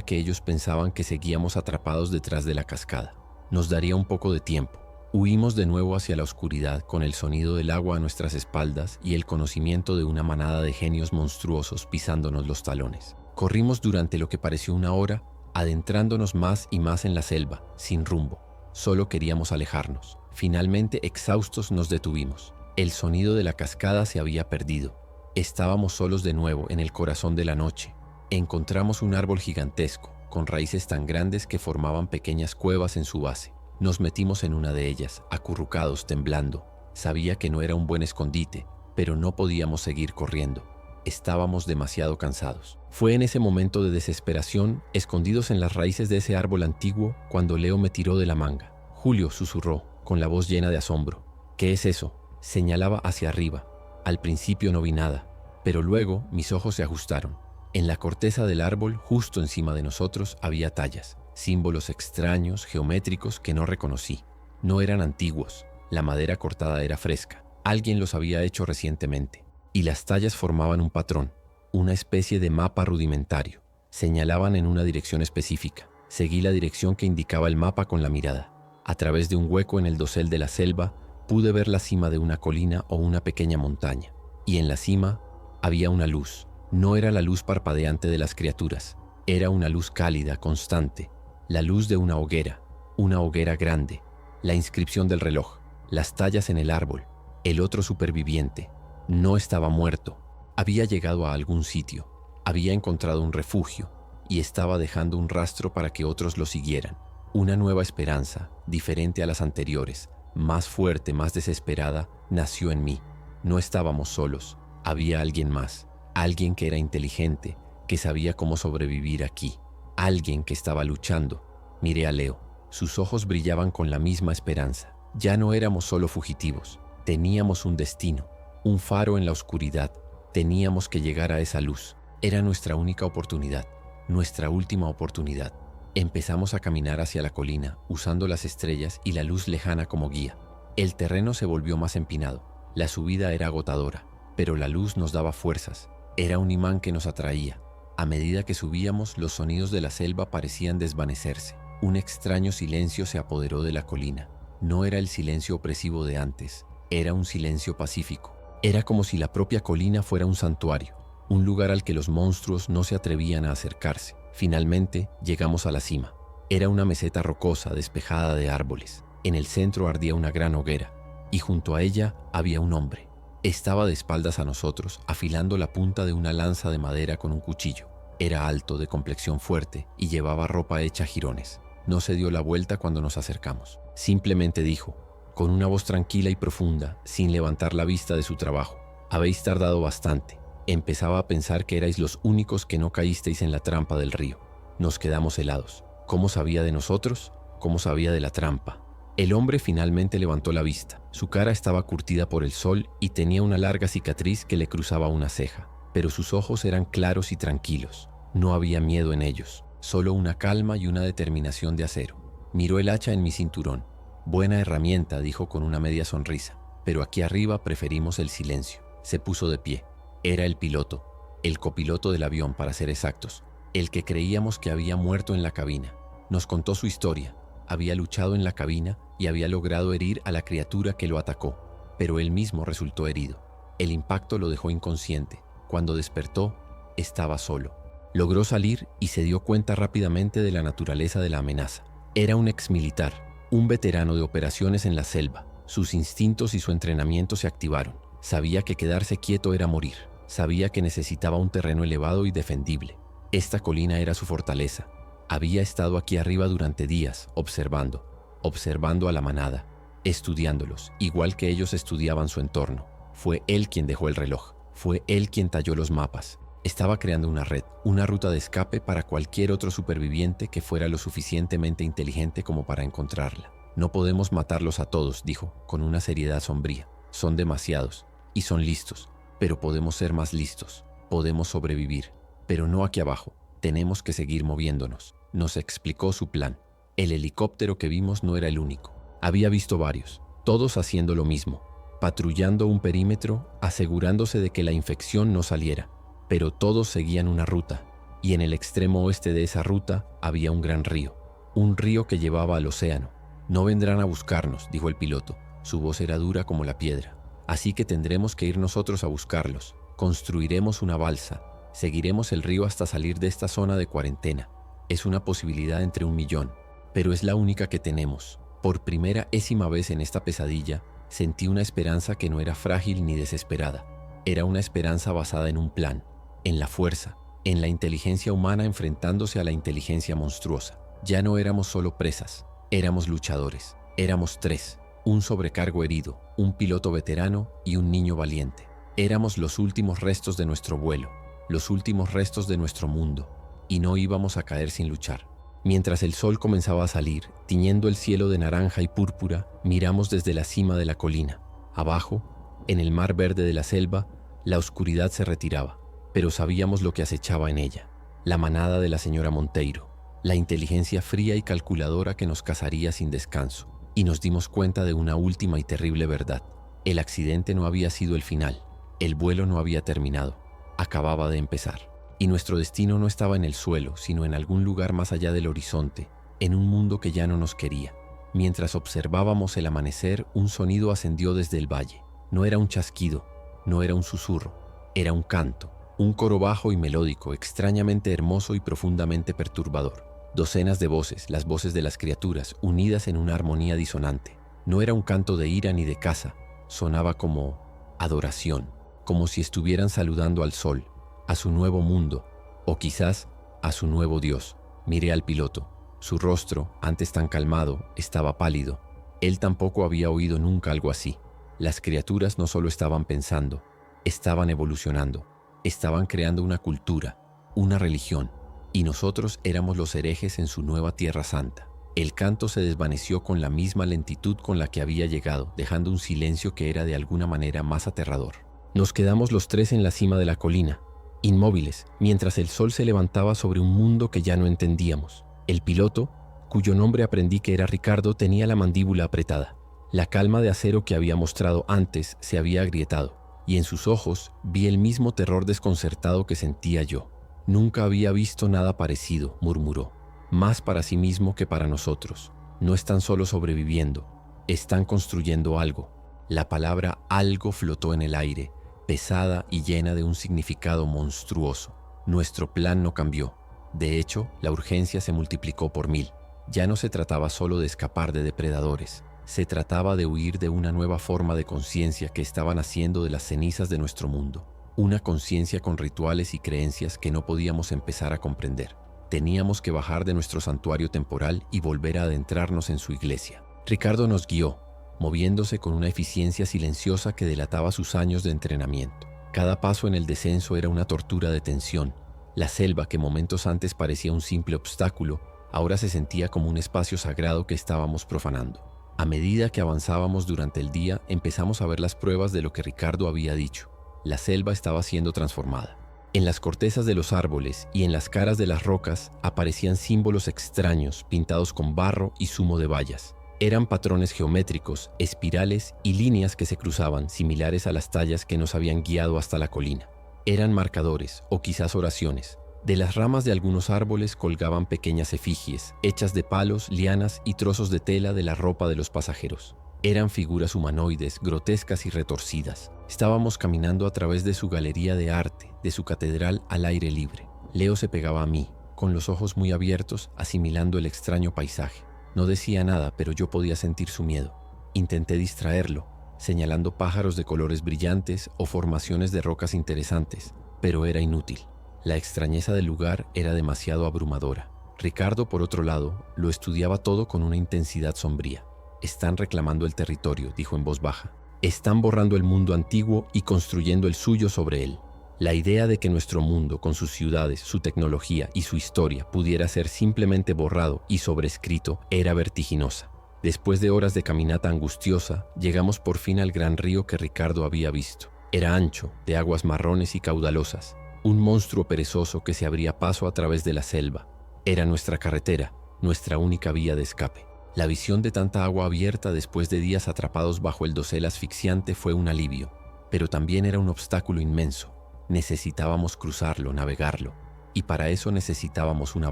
que ellos pensaban que seguíamos atrapados detrás de la cascada. Nos daría un poco de tiempo. Huimos de nuevo hacia la oscuridad con el sonido del agua a nuestras espaldas y el conocimiento de una manada de genios monstruosos pisándonos los talones. Corrimos durante lo que pareció una hora, adentrándonos más y más en la selva, sin rumbo. Solo queríamos alejarnos. Finalmente, exhaustos, nos detuvimos. El sonido de la cascada se había perdido. Estábamos solos de nuevo en el corazón de la noche. Encontramos un árbol gigantesco, con raíces tan grandes que formaban pequeñas cuevas en su base. Nos metimos en una de ellas, acurrucados, temblando. Sabía que no era un buen escondite, pero no podíamos seguir corriendo. Estábamos demasiado cansados. Fue en ese momento de desesperación, escondidos en las raíces de ese árbol antiguo, cuando Leo me tiró de la manga. «Julio», susurró, con la voz llena de asombro. «¿Qué es eso?». Señalaba hacia arriba. Al principio no vi nada, pero luego mis ojos se ajustaron. En la corteza del árbol, justo encima de nosotros, había tallas, símbolos extraños, geométricos que no reconocí. No eran antiguos, la madera cortada era fresca. Alguien los había hecho recientemente. Y las tallas formaban un patrón, una especie de mapa rudimentario. Señalaban en una dirección específica. Seguí la dirección que indicaba el mapa con la mirada. A través de un hueco en el dosel de la selva, pude ver la cima de una colina o una pequeña montaña. Y en la cima había una luz. No era la luz parpadeante de las criaturas. Era una luz cálida, constante. La luz de una hoguera grande. La inscripción del reloj. Las tallas en el árbol. El otro superviviente. No estaba muerto, había llegado a algún sitio, había encontrado un refugio y estaba dejando un rastro para que otros lo siguieran. Una nueva esperanza, diferente a las anteriores, más fuerte, más desesperada, nació en mí. No estábamos solos, había alguien más, alguien que era inteligente, que sabía cómo sobrevivir aquí, alguien que estaba luchando. Miré a Leo, sus ojos brillaban con la misma esperanza. Ya no éramos solo fugitivos, teníamos un destino. Un faro en la oscuridad. Teníamos que llegar a esa luz. Era nuestra única oportunidad, nuestra última oportunidad. Empezamos a caminar hacia la colina, usando las estrellas y la luz lejana como guía. El terreno se volvió más empinado. La subida era agotadora, pero la luz nos daba fuerzas. Era un imán que nos atraía. A medida que subíamos, los sonidos de la selva parecían desvanecerse. Un extraño silencio se apoderó de la colina. No era el silencio opresivo de antes, era un silencio pacífico. Era como si la propia colina fuera un santuario, un lugar al que los monstruos no se atrevían a acercarse. Finalmente, llegamos a la cima. Era una meseta rocosa despejada de árboles. En el centro ardía una gran hoguera, y junto a ella había un hombre. Estaba de espaldas a nosotros, afilando la punta de una lanza de madera con un cuchillo. Era alto, de complexión fuerte, y llevaba ropa hecha jirones. No se dio la vuelta cuando nos acercamos. Simplemente dijo: con una voz tranquila y profunda, sin levantar la vista de su trabajo. Habéis tardado bastante. Empezaba a pensar que erais los únicos que no caísteis en la trampa del río. Nos quedamos helados. ¿Cómo sabía de nosotros? ¿Cómo sabía de la trampa? El hombre finalmente levantó la vista. Su cara estaba curtida por el sol y tenía una larga cicatriz que le cruzaba una ceja. Pero sus ojos eran claros y tranquilos. No había miedo en ellos, solo una calma y una determinación de acero. Miró el hacha en mi cinturón. Buena herramienta, dijo con una media sonrisa. Pero aquí arriba preferimos el silencio. Se puso de pie. Era el piloto, el copiloto del avión para ser exactos, el que creíamos que había muerto en la cabina. Nos contó su historia. Había luchado en la cabina y había logrado herir a la criatura que lo atacó, pero él mismo resultó herido. El impacto lo dejó inconsciente. Cuando despertó, estaba solo. Logró salir y se dio cuenta rápidamente de la naturaleza de la amenaza. Era un exmilitar, un veterano de operaciones en la selva. Sus instintos y su entrenamiento se activaron. Sabía que quedarse quieto era morir. Sabía que necesitaba un terreno elevado y defendible. Esta colina era su fortaleza. Había estado aquí arriba durante días, observando a la manada, estudiándolos, igual que ellos estudiaban su entorno. Fue él quien dejó el reloj. Fue él quien talló los mapas. Estaba creando una red, una ruta de escape para cualquier otro superviviente que fuera lo suficientemente inteligente como para encontrarla. No podemos matarlos a todos, dijo, con una seriedad sombría. Son demasiados, y son listos, pero podemos ser más listos. Podemos sobrevivir, pero no aquí abajo. Tenemos que seguir moviéndonos. Nos explicó su plan. El helicóptero que vimos no era el único. Había visto varios, todos haciendo lo mismo, patrullando un perímetro, asegurándose de que la infección no saliera. Pero todos seguían una ruta, y en el extremo oeste de esa ruta había un gran río, un río que llevaba al océano. No vendrán a buscarnos, dijo el piloto. Su voz era dura como la piedra. Así que tendremos que ir nosotros a buscarlos. Construiremos una balsa. Seguiremos el río hasta salir de esta zona de cuarentena. Es una posibilidad entre 1.000.000, pero es la única que tenemos. Por primerésima vez en esta pesadilla, sentí una esperanza que no era frágil ni desesperada. Era una esperanza basada en un plan, en la fuerza, en la inteligencia humana enfrentándose a la inteligencia monstruosa. Ya no éramos solo presas, éramos luchadores. Éramos 3, un sobrecargo herido, un piloto veterano y un niño valiente. Éramos los últimos restos de nuestro vuelo, los últimos restos de nuestro mundo, y no íbamos a caer sin luchar. Mientras el sol comenzaba a salir, tiñendo el cielo de naranja y púrpura, miramos desde la cima de la colina. Abajo, en el mar verde de la selva, la oscuridad se retiraba, pero sabíamos lo que acechaba en ella. La manada de la señora Monteiro, la inteligencia fría y calculadora que nos cazaría sin descanso. Y nos dimos cuenta de una última y terrible verdad. El accidente no había sido el final. El vuelo no había terminado. Acababa de empezar. Y nuestro destino no estaba en el suelo, sino en algún lugar más allá del horizonte, en un mundo que ya no nos quería. Mientras observábamos el amanecer, un sonido ascendió desde el valle. No era un chasquido, no era un susurro, era un canto, un coro bajo y melódico, extrañamente hermoso y profundamente perturbador. Docenas de voces, las voces de las criaturas, unidas en una armonía disonante. No era un canto de ira ni de caza, sonaba como adoración, como si estuvieran saludando al sol, a su nuevo mundo, o quizás a su nuevo Dios. Miré al piloto. Su rostro, antes tan calmado, estaba pálido. Él tampoco había oído nunca algo así. Las criaturas no solo estaban pensando, estaban evolucionando, estaban creando una cultura, una religión, y nosotros éramos los herejes en su nueva Tierra Santa. El canto se desvaneció con la misma lentitud con la que había llegado, dejando un silencio que era de alguna manera más aterrador. Nos quedamos los 3 en la cima de la colina, inmóviles, mientras el sol se levantaba sobre un mundo que ya no entendíamos. El piloto, cuyo nombre aprendí que era Ricardo, tenía la mandíbula apretada. La calma de acero que había mostrado antes se había agrietado, y en sus ojos vi el mismo terror desconcertado que sentía yo. Nunca había visto nada parecido, murmuró. Más para sí mismo que para nosotros. No están solo sobreviviendo, están construyendo algo. La palabra algo flotó en el aire, pesada y llena de un significado monstruoso. Nuestro plan no cambió. De hecho, la urgencia se multiplicó por 1000. Ya no se trataba solo de escapar de depredadores. Se trataba de huir de una nueva forma de conciencia que estaba naciendo de las cenizas de nuestro mundo. Una conciencia con rituales y creencias que no podíamos empezar a comprender. Teníamos que bajar de nuestro santuario temporal y volver a adentrarnos en su iglesia. Ricardo nos guió, moviéndose con una eficiencia silenciosa que delataba sus años de entrenamiento. Cada paso en el descenso era una tortura de tensión. La selva, que momentos antes parecía un simple obstáculo, ahora se sentía como un espacio sagrado que estábamos profanando. A medida que avanzábamos durante el día, empezamos a ver las pruebas de lo que Ricardo había dicho. La selva estaba siendo transformada. En las cortezas de los árboles y en las caras de las rocas aparecían símbolos extraños pintados con barro y zumo de bayas. Eran patrones geométricos, espirales y líneas que se cruzaban, similares a las tallas que nos habían guiado hasta la colina. Eran marcadores o quizás oraciones. De las ramas de algunos árboles colgaban pequeñas efigies, hechas de palos, lianas y trozos de tela de la ropa de los pasajeros. Eran figuras humanoides, grotescas y retorcidas. Estábamos caminando a través de su galería de arte, de su catedral al aire libre. Leo se pegaba a mí, con los ojos muy abiertos, asimilando el extraño paisaje. No decía nada, pero yo podía sentir su miedo. Intenté distraerlo, señalando pájaros de colores brillantes o formaciones de rocas interesantes, pero era inútil. La extrañeza del lugar era demasiado abrumadora. Ricardo, por otro lado, lo estudiaba todo con una intensidad sombría. «Están reclamando el territorio», dijo en voz baja. «Están borrando el mundo antiguo y construyendo el suyo sobre él». La idea de que nuestro mundo, con sus ciudades, su tecnología y su historia, pudiera ser simplemente borrado y sobrescrito era vertiginosa. Después de horas de caminata angustiosa, llegamos por fin al gran río que Ricardo había visto. Era ancho, de aguas marrones y caudalosas, un monstruo perezoso que se abría paso a través de la selva. Era nuestra carretera, nuestra única vía de escape. La visión de tanta agua abierta después de días atrapados bajo el dosel asfixiante fue un alivio, pero también era un obstáculo inmenso. Necesitábamos cruzarlo, navegarlo, y para eso necesitábamos una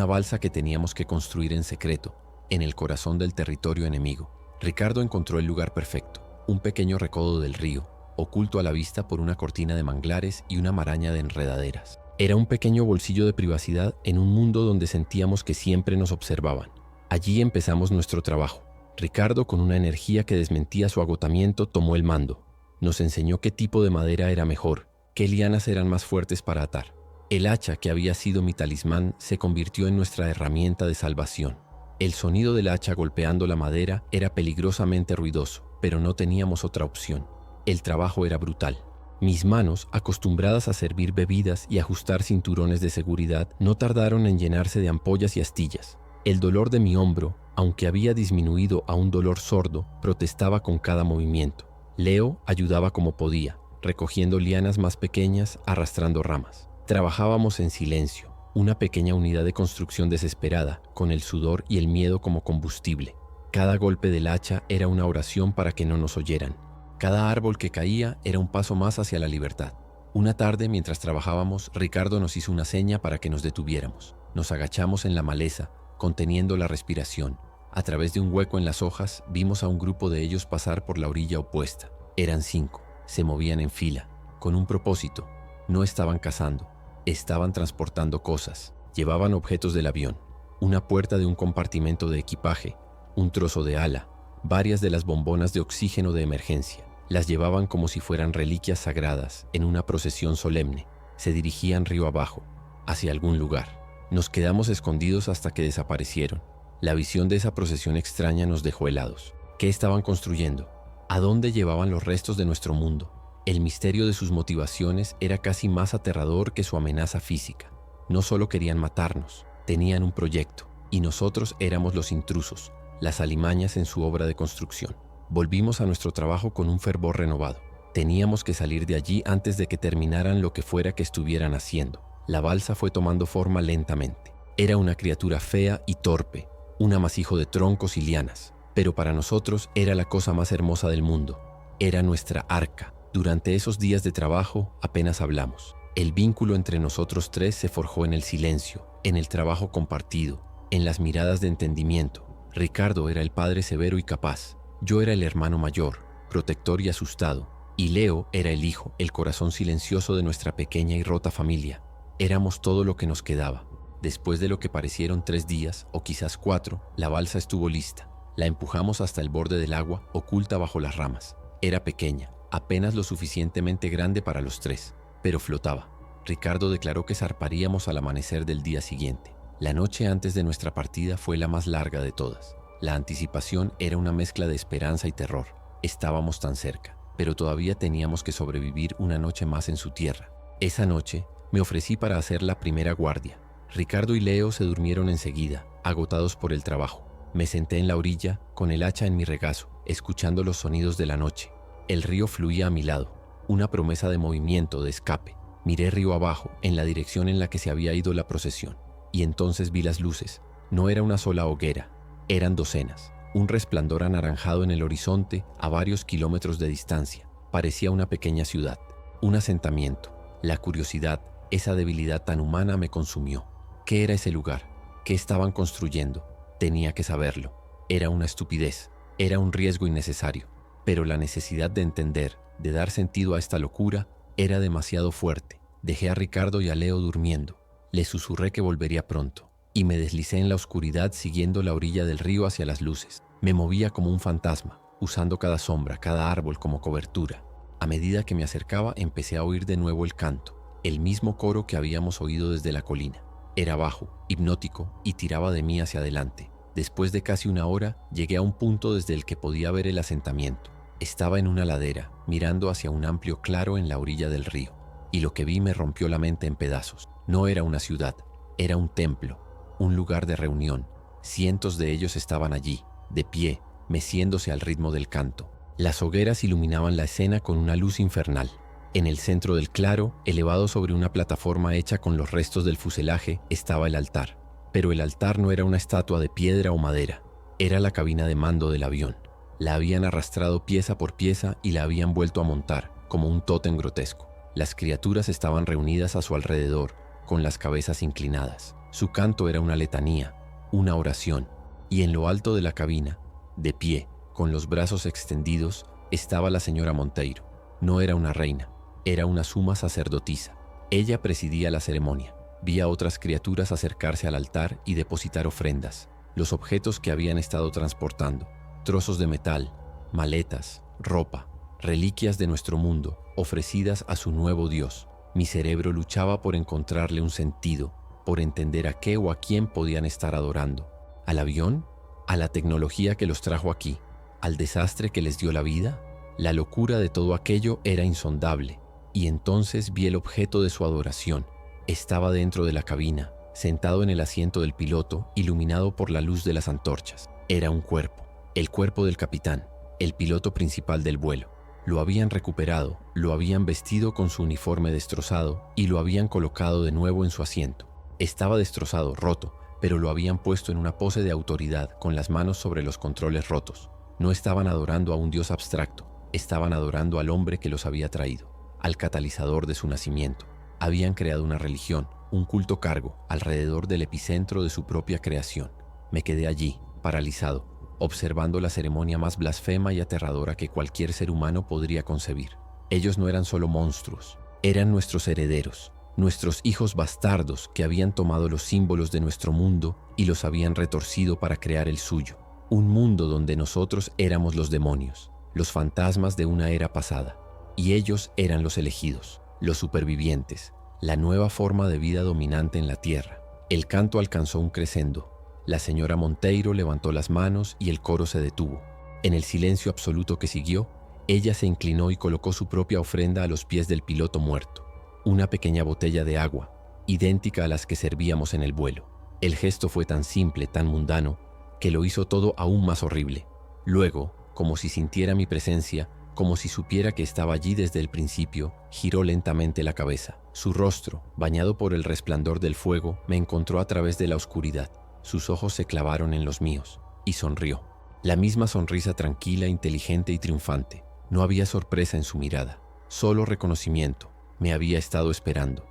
balsa que teníamos que construir en secreto, en el corazón del territorio enemigo. Ricardo encontró el lugar perfecto, un pequeño recodo del río, oculto a la vista por una cortina de manglares y una maraña de enredaderas. Era un pequeño bolsillo de privacidad en un mundo donde sentíamos que siempre nos observaban. Allí empezamos nuestro trabajo. Ricardo, con una energía que desmentía su agotamiento, tomó el mando. Nos enseñó qué tipo de madera era mejor, qué lianas eran más fuertes para atar. El hacha, que había sido mi talismán, se convirtió en nuestra herramienta de salvación. El sonido del hacha golpeando la madera era peligrosamente ruidoso, pero no teníamos otra opción. El trabajo era brutal. Mis manos, acostumbradas a servir bebidas y ajustar cinturones de seguridad, no tardaron en llenarse de ampollas y astillas. El dolor de mi hombro, aunque había disminuido a un dolor sordo, protestaba con cada movimiento. Leo ayudaba como podía, recogiendo lianas más pequeñas, arrastrando ramas. Trabajábamos en silencio, una pequeña unidad de construcción desesperada, con el sudor y el miedo como combustible. Cada golpe del hacha era una oración para que no nos oyeran. Cada árbol que caía era un paso más hacia la libertad. Una tarde, mientras trabajábamos, Ricardo nos hizo una seña para que nos detuviéramos. Nos agachamos en la maleza, conteniendo la respiración. A través de un hueco en las hojas, vimos a un grupo de ellos pasar por la orilla opuesta. Eran 5. Se movían en fila, con un propósito. No estaban cazando, estaban transportando cosas. Llevaban objetos del avión, una puerta de un compartimento de equipaje, un trozo de ala, varias de las bombonas de oxígeno de emergencia. Las llevaban como si fueran reliquias sagradas en una procesión solemne. Se dirigían río abajo, hacia algún lugar. Nos quedamos escondidos hasta que desaparecieron. La visión de esa procesión extraña nos dejó helados. ¿Qué estaban construyendo? ¿A dónde llevaban los restos de nuestro mundo? El misterio de sus motivaciones era casi más aterrador que su amenaza física. No solo querían matarnos, tenían un proyecto, y nosotros éramos los intrusos, las alimañas en su obra de construcción. Volvimos a nuestro trabajo con un fervor renovado. Teníamos que salir de allí antes de que terminaran lo que fuera que estuvieran haciendo. La balsa fue tomando forma lentamente. Era una criatura fea y torpe, un amasijo de troncos y lianas, pero para nosotros era la cosa más hermosa del mundo. Era nuestra arca. Durante esos días de trabajo apenas hablamos. El vínculo entre nosotros tres se forjó en el silencio, en el trabajo compartido, en las miradas de entendimiento. Ricardo era el padre severo y capaz. Yo era el hermano mayor, protector y asustado. Y Leo era el hijo, el corazón silencioso de nuestra pequeña y rota familia. Éramos todo lo que nos quedaba. Después de lo que parecieron 3 días, o quizás 4, la balsa estuvo lista. La empujamos hasta el borde del agua, oculta bajo las ramas. Era pequeña, apenas lo suficientemente grande para los 3, pero flotaba. Ricardo declaró que zarparíamos al amanecer del día siguiente. La noche antes de nuestra partida fue la más larga de todas. La anticipación era una mezcla de esperanza y terror. Estábamos tan cerca, pero todavía teníamos que sobrevivir una noche más en su tierra. Esa noche me ofrecí para hacer la primera guardia. Ricardo y Leo se durmieron enseguida, agotados por el trabajo. Me senté en la orilla, con el hacha en mi regazo, escuchando los sonidos de la noche. El río fluía a mi lado, una promesa de movimiento, de escape. Miré río abajo, en la dirección en la que se había ido la procesión, y entonces vi las luces. No era una sola hoguera, eran docenas. Un resplandor anaranjado en el horizonte a varios kilómetros de distancia. Parecía una pequeña ciudad, un asentamiento. La curiosidad, esa debilidad tan humana me consumió. ¿Qué era ese lugar? ¿Qué estaban construyendo? Tenía que saberlo. Era una estupidez, era un riesgo innecesario. Pero la necesidad de entender, de dar sentido a esta locura, era demasiado fuerte. Dejé a Ricardo y a Leo durmiendo. Les susurré que volvería pronto, y me deslicé en la oscuridad siguiendo la orilla del río hacia las luces. Me movía como un fantasma, usando cada sombra, cada árbol como cobertura. A medida que me acercaba, empecé a oír de nuevo el canto, el mismo coro que habíamos oído desde la colina. Era bajo, hipnótico, y tiraba de mí hacia adelante. Después de casi una hora, llegué a un punto desde el que podía ver el asentamiento. Estaba en una ladera, mirando hacia un amplio claro en la orilla del río, y lo que vi me rompió la mente en pedazos. No era una ciudad, era un templo, un lugar de reunión. Cientos de ellos estaban allí, de pie, meciéndose al ritmo del canto. Las hogueras iluminaban la escena con una luz infernal. En el centro del claro, elevado sobre una plataforma hecha con los restos del fuselaje, estaba el altar. Pero el altar no era una estatua de piedra o madera, era la cabina de mando del avión. La habían arrastrado pieza por pieza y la habían vuelto a montar, como un tótem grotesco. Las criaturas estaban reunidas a su alrededor, con las cabezas inclinadas. Su canto era una letanía, una oración, y en lo alto de la cabina, de pie, con los brazos extendidos, estaba la señora Monteiro. No era una reina, era una suma sacerdotisa. Ella presidía la ceremonia. Vi a otras criaturas acercarse al altar y depositar ofrendas, los objetos que habían estado transportando, trozos de metal, maletas, ropa, reliquias de nuestro mundo, ofrecidas a su nuevo Dios. Mi cerebro luchaba por encontrarle un sentido, por entender a qué o a quién podían estar adorando. ¿Al avión? ¿A la tecnología que los trajo aquí? ¿Al desastre que les dio la vida? La locura de todo aquello era insondable, y entonces vi el objeto de su adoración. Estaba dentro de la cabina, sentado en el asiento del piloto, iluminado por la luz de las antorchas. Era un cuerpo, el cuerpo del capitán, el piloto principal del vuelo. Lo habían recuperado, lo habían vestido con su uniforme destrozado y lo habían colocado de nuevo en su asiento. Estaba destrozado, roto, pero lo habían puesto en una pose de autoridad, con las manos sobre los controles rotos. No estaban adorando a un dios abstracto, estaban adorando al hombre que los había traído, al catalizador de su nacimiento. Habían creado una religión, un culto cargo, alrededor del epicentro de su propia creación. Me quedé allí, paralizado, observando la ceremonia más blasfema y aterradora que cualquier ser humano podría concebir. Ellos no eran solo monstruos, eran nuestros herederos, nuestros hijos bastardos que habían tomado los símbolos de nuestro mundo y los habían retorcido para crear el suyo. Un mundo donde nosotros éramos los demonios, los fantasmas de una era pasada, y ellos eran los elegidos, los supervivientes, la nueva forma de vida dominante en la tierra. El canto alcanzó un crescendo. La señora Monteiro levantó las manos y el coro se detuvo. En el silencio absoluto que siguió, ella se inclinó y colocó su propia ofrenda a los pies del piloto muerto. Una pequeña botella de agua, idéntica a las que servíamos en el vuelo. El gesto fue tan simple, tan mundano, que lo hizo todo aún más horrible. Luego, como si sintiera mi presencia, como si supiera que estaba allí desde el principio, giró lentamente la cabeza. Su rostro, bañado por el resplandor del fuego, me encontró a través de la oscuridad. Sus ojos se clavaron en los míos, y sonrió. La misma sonrisa tranquila, inteligente y triunfante. No había sorpresa en su mirada, solo reconocimiento. Me había estado esperando.